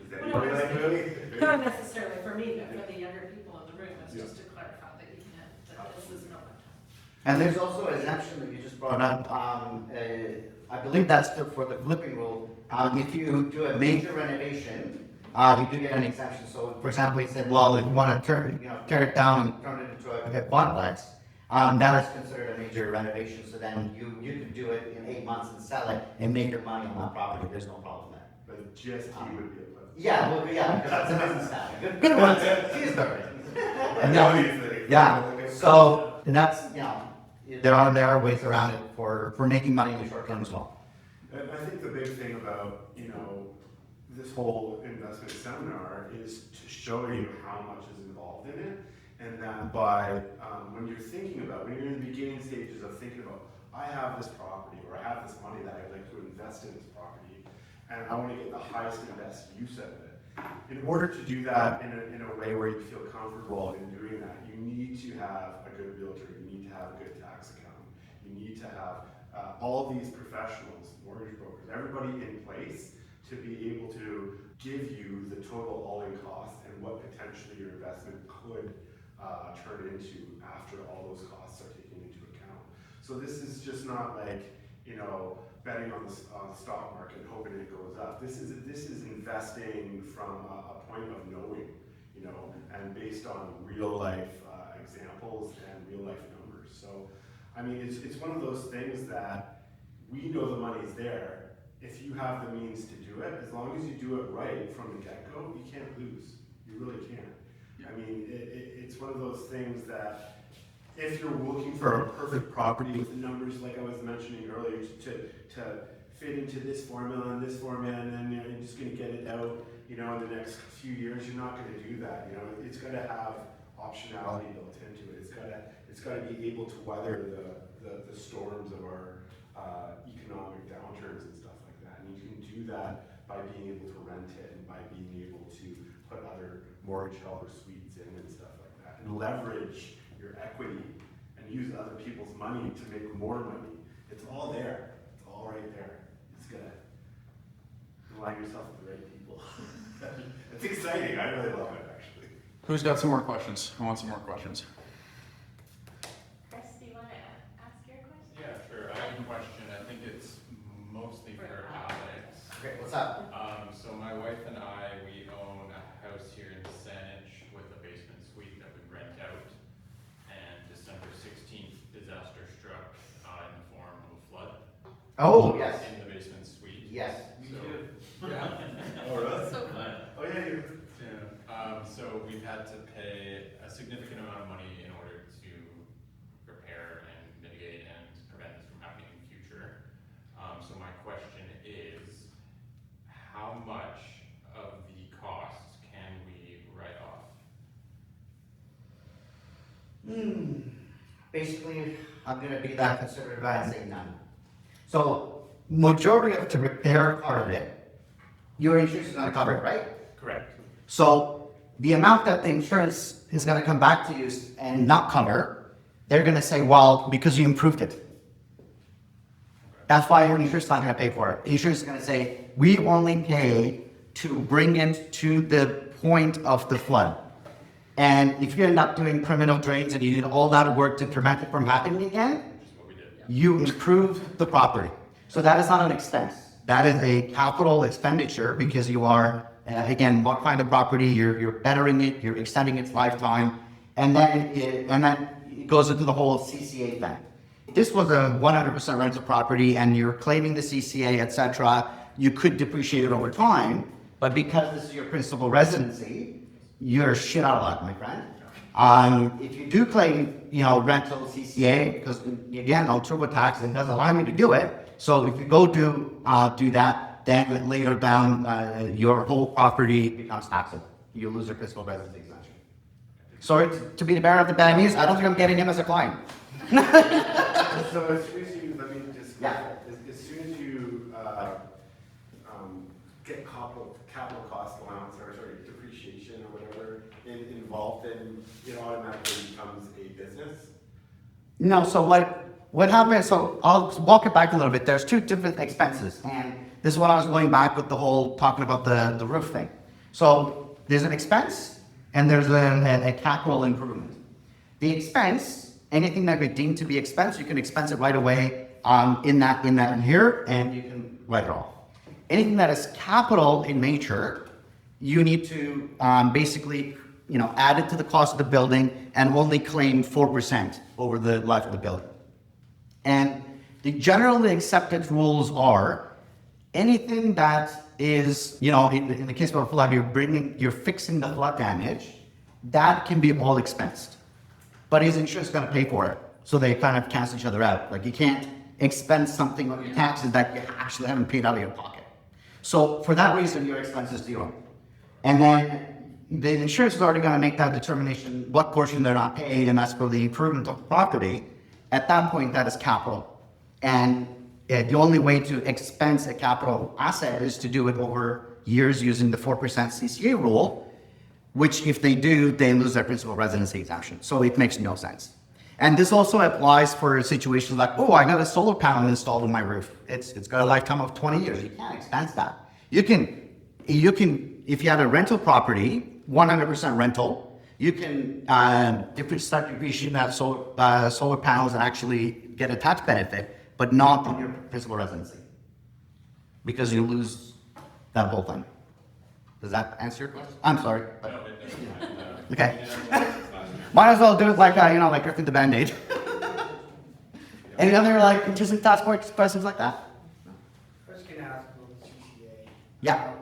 Does anybody like moving? Not necessarily for me, but for the younger people in the room, it's just to clarify that you can't, that this is no one-time. And there's also exemption that you just brought up. I believe that's still for the flipping rule. If you do a major renovation, you do get an exemption. So, for example, you said, well, if you want to tear it down and turn it into a quadplex, that is considered a major renovation. So then you could do it in 8 months and sell it and make your money on that property. There's no problem there. But just you would be able to. Yeah, well, yeah, because that's a business style. Good one. She's perfect. Yeah. Yeah. So And that's, you know, there are ways around it for making money in the short term as well. And I think the big thing about, you know, this whole investment seminar is to show you how much is involved in it, and that by, when you're in the beginning stages of thinking about, I have this property, or I have this money that I'd like to invest in this property, and I want to get the highest and best use out of it. In order to do that in a way where you feel comfortable in doing that, you need to have a good realtor, you need to have a good tax accountant, you need to have all these professionals, mortgage brokers, everybody in place to be able to give you the total all-in cost and what potentially your investment could turn into after all those costs are taken into account. So this is just not like, you know, betting on the stock market and hoping it goes up. This is investing from a point of knowing, you know, and based on real life examples and real life numbers. So, I mean, it's one of those things that we know the money's there. If you have the means to do it, as long as you do it right from the get-go, you can't lose. You really can't. I mean, it's one of those things that if you're looking for a perfect property with the numbers, like I was mentioning earlier, to fit into this formula and this formula, and then you know, you're just going to get it out, you know, in the next few years, you're not going to do that. You know, it's got to have optionality built into it. It's got to be able to weather the storms of our economic downturns and stuff like that. And you can do that by being able to rent it and by being able to put other mortgage helper suites in and stuff like that, and leverage your equity and use other people's money to make more money. It's all there. It's all right there. It's gonna align yourself with the right people. It's exciting. I really love it, actually. Who's got some more questions? Who wants some more questions? Chris, do you want to ask your question? Yeah, sure. I have a question. I think it's mostly for Alex. Okay, what's up? So my wife and I, we own a house here in Saanich with a basement suite that we rent out. And December 16th, disaster struck in the form of a flood. Oh, yes. In the basement suite. Yes. So, yeah. Oh, really? So Oh, yeah, you. So we've had to pay a significant amount of money in order to repair and mitigate and prevent this from happening in the future. So my question is, how much of the costs can we write off? Basically, I'm going to be that conservative and say none. So, majority of the repair part of it, your insurance is going to cover it, right? Correct. So, the amount that the insurance is going to come back to you and not cover, they're going to say, well, because you improved it. That's why your insurance is not going to pay for it. The insurance is going to say, we only pay to bring it to the point of the flood. And if you end up doing criminal drains and you did all that work to prevent it from happening again, you improve the property. So that is not an expense. That is a capital expenditure because you are, again, modifying the property, you're bettering it, you're extending its lifetime, and then it goes into the whole CCA thing. This was a 100% rental property and you're claiming the CCA, etc. You could depreciate it over time, but because this is your principal residency, you're shit out of luck, my friend. If you do claim, rental CCA, because again, no TurboTax, it doesn't allow me to do it. So if you go do that, then later down, your whole property becomes taxable. You lose your principal residency exemption. Sorry to be the bearer of the bad news. I don't think I'm getting him as a client. So as soon as you, let me just, Yeah. as soon as you get capital cost allowance, or sorry, depreciation or whatever involved, then it automatically becomes a business. No, so what happened, so I'll walk it back a little bit. There's two different expenses. And this is what I was going back with the whole talking about the roof thing. So there's an expense and there's a capital improvement. The expense, anything that we deem to be expense, you can expense it right away in here, and you can write it off. Anything that is capital in nature, you need to basically, add it to the cost of the building and only claim 4% over the life of the building. And the generally accepted rules are anything that is, in the case of a flood, you're fixing the flood damage, that can be all expensed. but his insurance is going to pay for it. So they kind of cancel each other out. Like you can't expense something on your taxes that you actually haven't paid out of your pocket. So for that reason, your expense is zero. And then the insurance is already going to make that determination what portion they're not paid, and that's for the improvement of the property. At that point, that is capital. And the only way to expense a capital asset is to do it over years using the 4% CCA rule, which if they do, they lose their principal residency exemption. So it makes no sense. And this also applies for situations like, oh, I got a solar panel installed on my roof. It's got a lifetime of 20 years. You can't expense that. You can, if you have a rental property, 100% rental, you can start depreciating that solar panels and actually get a tax benefit, but not on your principal residency, because you lose that whole thing. Does that answer your question? I'm sorry. But, okay. Might as well do it like like ripping the Band-Aid. Any other interesting thoughts, questions like that? First, can I ask about the CPA? Yeah.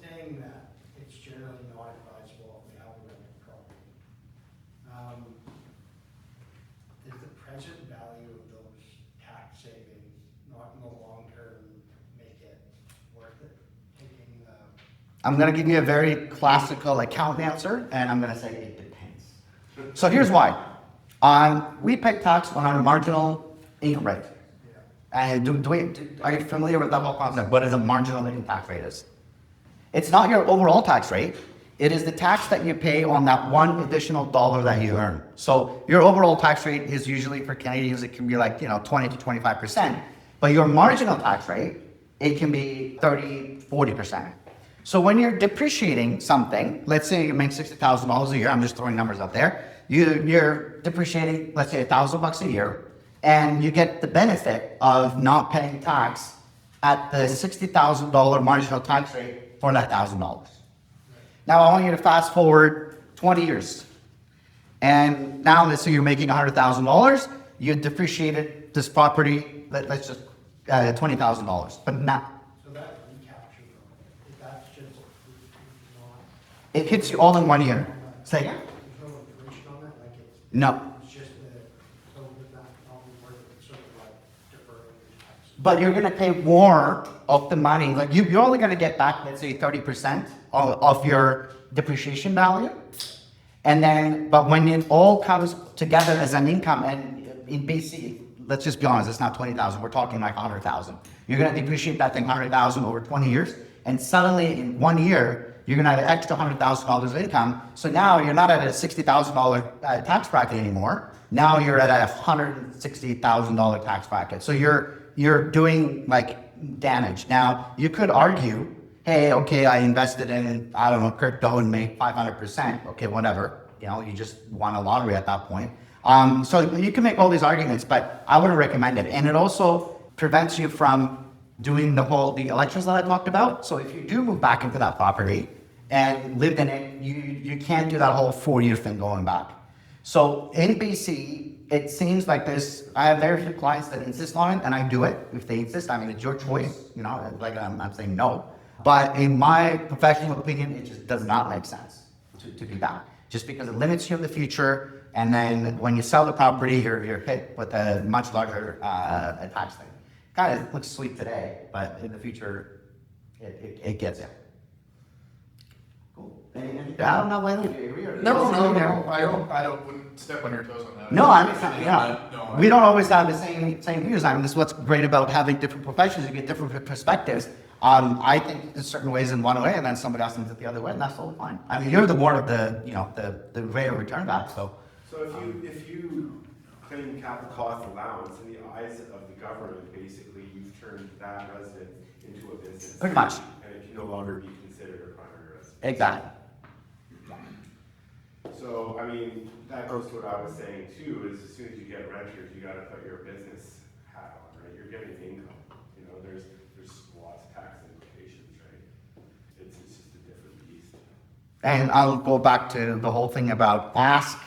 Saying that it's generally not advisable if we have a rental property. Is the present value of those tax savings not in the long term make it worth it? Taking I'm going to give you a very classical account answer, and I'm going to say it depends. So here's why. We pay tax on our marginal income rate. And are you familiar with that whole concept? What is a marginal income tax rate is? It's not your overall tax rate. It is the tax that you pay on that one additional dollar that you earn. So your overall tax rate is usually for Canadians, it can be 20 to 25%. But your marginal tax rate, it can be 30, 40%. So when you're depreciating something, let's say you make $60,000 a year, I'm just throwing numbers out there. You're depreciating, let's say $1,000 a year, and you get the benefit of not paying tax at the $60,000 marginal tax rate for that $1,000. Now I want you to fast forward 20 years. And now let's say you're making $100,000, you depreciated this property, let's just $20,000. But now, so that recapture, if that's just not. it hits you all in 1 year. Say, There's no duration on that, no. it's just so would that not be worth it, sort of deferring the tax? But you're gonna pay more of the money. Like you're only gonna get back, let's say 30% of your depreciation value. And then, but when it all comes together as an income, and in BC, let's just be honest, it's not 20,000, we're talking like 100,000. You're gonna depreciate that thing 100,000 over 20 years, and suddenly in 1 year, you're gonna have an extra $100,000 of income. So now you're not at a $60,000 tax bracket anymore. Now you're at a $160,000 tax bracket. So you're doing damage. Now you could argue, hey, okay, I invested in, I don't know, crypto and made 500%. Okay, whatever. You just won a lottery at that point. So you can make all these arguments, but I wouldn't recommend it. And it also prevents you from doing the elections that I talked about. So if you do move back into that property and lived in it, you can't do that whole 4-year thing going back. So in BC, it seems like I have very few clients that insist on it, and I do it if they insist. I mean, it's your choice, I'm saying no. But in my professional opinion, it just does not make sense to do that. Just because it limits you in the future, and then when you sell the property, you're hit with a much larger tax thing. Kind of looks sweet today, but in the future, it gets you. Cool. I don't know whether you agree or No, I wouldn't step on your toes on that. No, we don't always have the same views. I mean, this is what's great about having different professions. You get different perspectives. I think in certain ways in one way, and then somebody else thinks it the other way, and that's totally fine. I mean, you're the more of the rate of return back. So if you claim capital cost allowance in the eyes of the government, basically you've turned that residence into a business. Pretty much. And it can no longer be considered a primary residence. Exactly. So, I mean, that goes to what I was saying too, is as soon as you get renters, you gotta put your business hat on, right? You're getting income, there's lots of tax implications, right? It's just a different beast. And I'll go back to the whole thing about ask.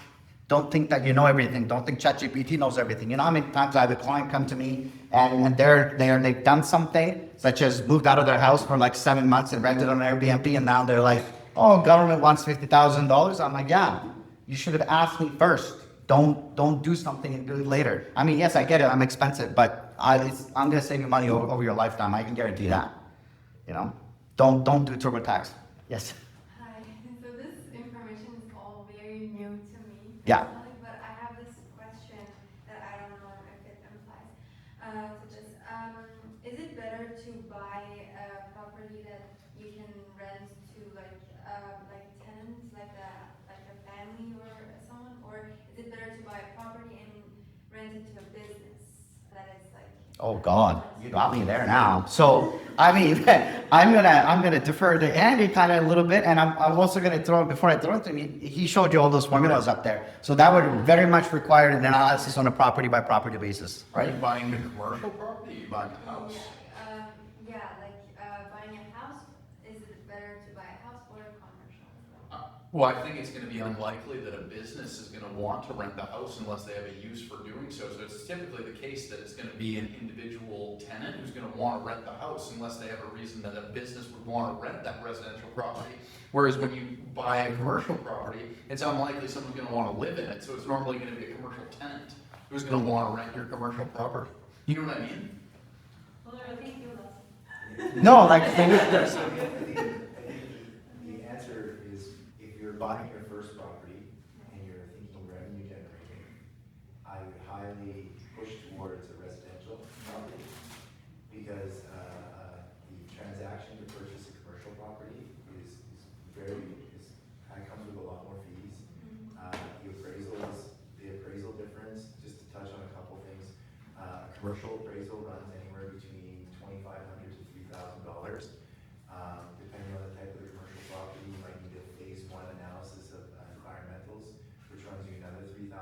Don't think that you know everything. Don't think ChatGPT knows everything. How many times I have a client come to me and they've done something, such as moved out of their house for 7 months and rented on Airbnb, and now they're like, oh, government wants $50,000. I'm like, yeah, you should have asked me first. Don't do something and do it later. I mean, yes, I get it. I'm expensive, but I'm gonna save you money over your lifetime. I can guarantee that. You know, don't do TurboTax. Yes. Hi, so this information is all very new to me. Yeah. Personally, but I have this question that I don't know if it applies to this. Is it better to buy a property that you can rent to like tenants, like a family or someone, or is it better to buy a property and rent it to a business that is like? Oh God, you got me there now. So I mean, I'm gonna defer to Andy kind of a little bit, and I'm also gonna before I throw it to him. He showed you all those formulas up there, so that would very much require an analysis on a property by property basis, Are you right? buying the commercial property, you buying the house? Buying a house, is it better to buy a house or a commercial? Well, I think it's gonna be unlikely that a business is gonna want to rent the house unless they have a use for doing so. So it's typically the case that it's gonna be an individual tenant who's gonna want to rent the house unless they have a reason that a business would want to rent that residential property. Whereas when you buy a commercial property, it's unlikely someone's gonna want to live in it, so it's normally gonna be a commercial tenant who's gonna want to rent your commercial property. You know what I mean? Well, I think you lost. No, like I think the answer is if you're buying your first property and you're thinking revenue generating, I would highly push towards a residential property because the transaction to purchase a commercial property comes with a lot more fees. The appraisal difference, just to touch on a couple things, commercial appraisal runs anywhere between $2,500 to $3,000. Depending on the type of the commercial property, you might need a phase 1 analysis of environmentals, which runs you another $3,000.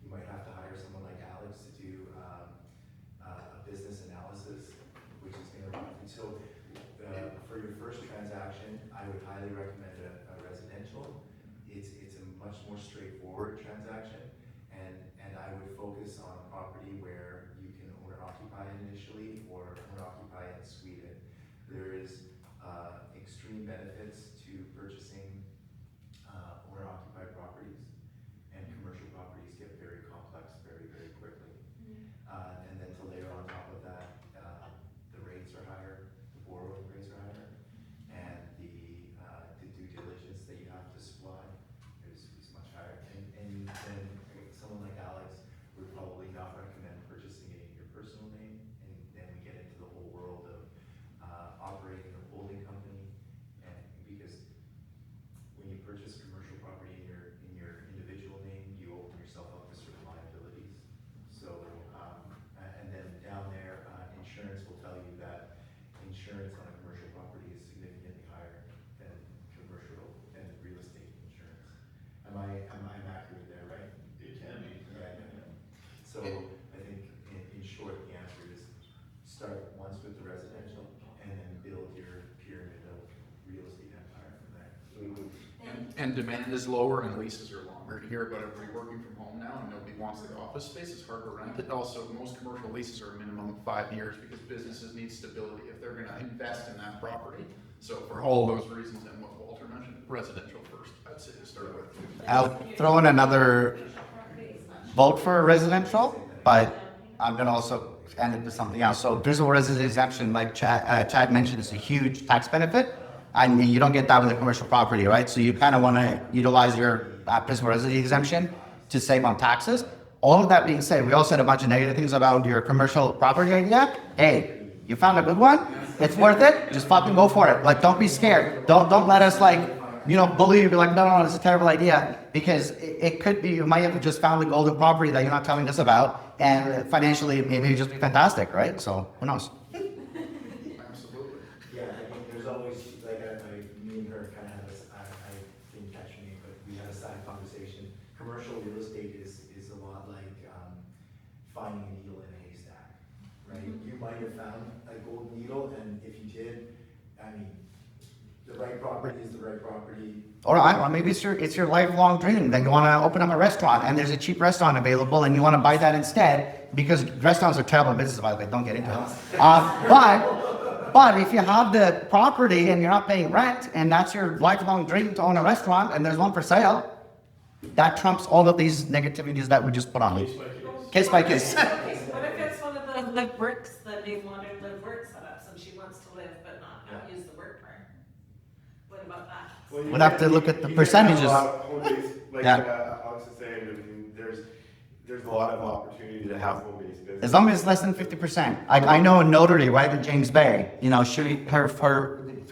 You might have to hire someone like Alex to do a business analysis, which is going to run. So for your first transaction, I would highly recommend a residential. It's a much more straightforward transaction, and I would focus on a property where you can owner occupy initially or owner occupy and suite it. There is extreme benefits to purchasing owner occupied properties, and commercial properties get very complex very, very quickly. And then to layer on top of that, the rates are higher, the borrowing rates are higher, and the due diligence that you have to supply is much higher. And then someone like Alex would probably not recommend purchasing it in your personal name, and then we get into the whole world of operating a holding company, and because when you purchase commercial property in your individual name, you open yourself up to certain liabilities. So, and then down there, insurance will tell you that insurance on a commercial property is significantly higher than real estate insurance. Am I accurate there, right? It can be. Yeah. So I think in short, the answer is start once with the residential and then build your pyramid of real estate empire from there. And demand is lower and leases are longer. You hear about everybody working from home now and nobody wants their office space, it's hard to rent it. Also, most commercial leases are a minimum of 5 years because businesses need stability if they're gonna invest in that property. So for all those reasons and what Walter mentioned, residential first, I'd say to start with. I'll throw in another vote for residential, but I'm gonna also end it with something else. So visible residence exemption, like Chad mentioned, is a huge tax benefit. And you don't get that with a commercial property, right? So you kind of want to utilize your visible residence exemption to save on taxes. All of that being said, we also said a bunch of negative things about your commercial property idea. Hey, you found a good one? It's worth it? Just fucking go for it. Like, don't be scared. Don't let us bully you, be like, no, it's a terrible idea. Because it could be, you might have just found a golden property that you're not telling us about. And financially, maybe it'd just be fantastic, right? So who knows? Absolutely. Yeah, I mean, there's always, me and her kind of had this, I didn't catch your name, but we had a side conversation. Commercial real estate is a lot like finding a needle in a haystack, right? You might have found a gold needle, and if you did, I mean, the right property is the right property. Or I don't know, maybe it's your lifelong dream that you want to open up a restaurant and there's a cheap restaurant available and you want to buy that instead, because restaurants are terrible business, by the way, don't get into it. But if you have the property and you're not paying rent and that's your lifelong dream to own a restaurant and there's one for sale, that trumps all of these negativities that we just put on. Case by case. Okay, so what if it's one of the live works, the new modern live work setups, and she wants to live but not use the work part? What about that? Well, you We'd have to can- look at the you can have a percentages. lot of home-based, like, Yeah. Alex is saying, I mean, there's a lot of opportunity to have home-based business. As long as it's less than 50%. I know a notary right in James Bay, you know, her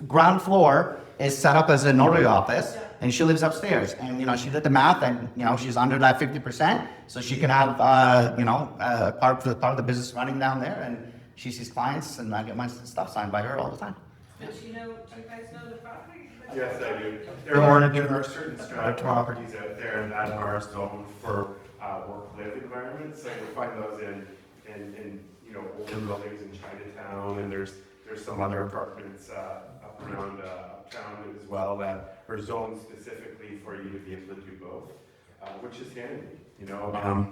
ground floor is set up as a notary office, and she lives upstairs. And, you know, she did the math, and, you know, she's under that 50%, so she can have, part of the business running down there, and she sees clients, and I get my stuff signed by her all the time. But do you guys know the property? Yes, I do. There are certain strata properties out there that are zoned for work-live environments. So you'll find those in you know, older buildings in Chinatown, and there's some other apartments up around uptown as well that are zoned specifically for you to be able to do both, which is handy, you know,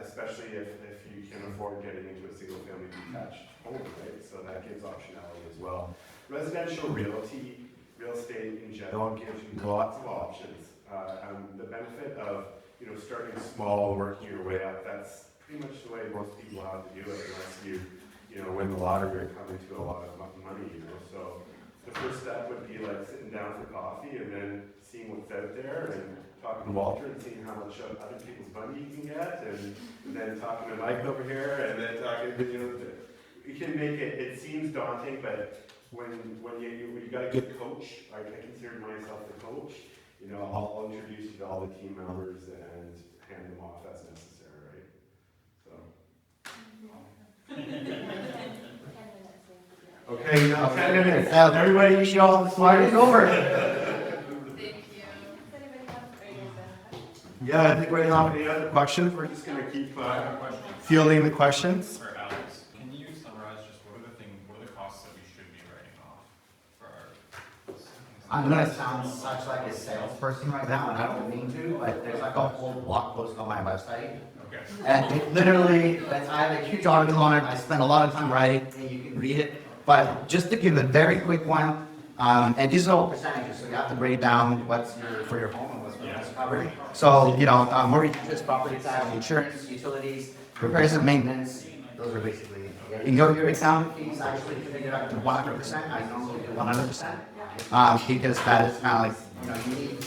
especially if you can afford getting into a single-family detached home, right? So that gives optionality as well. Residential real estate in general gives you lots of options. The benefit of, you know, starting small, working your way up, that's pretty much the way most people have to do it unless you know, win the lottery or come into a lot of money, you know. So the first step would be like sitting down for coffee and then seeing what's out there and talking to Walter and seeing how much other people's money you can get, and then talking to Mike over here, and then talking, you know, you can make it seems daunting, but when you got a good coach, I consider myself the coach, you know, I'll introduce you to all the team members and hand them off as necessary, right? So. Okay, now 10 minutes. Everybody, you should all slide it over. Yeah, I think we don't have any other questions. We're just gonna keep fielding the questions. For Alex, can you summarize just what are the costs that we should be writing off for our? I'm gonna sound such like a salesperson right now, and I don't mean to, but there's like a whole blog post on my website. Okay. And it literally, I have a huge article on it, I spent a lot of time writing, and you can read it. But just to give a very quick one, and these are all percentages, so you have to break down what's for your home and what's for your covered. So, you know, mortgage interest, property tax, insurance, utilities, repairs and maintenance, those are basically, you can go to your account fees, actually, you can get up to 100%, I normally do 100%. Because that is kind of like, you know, you need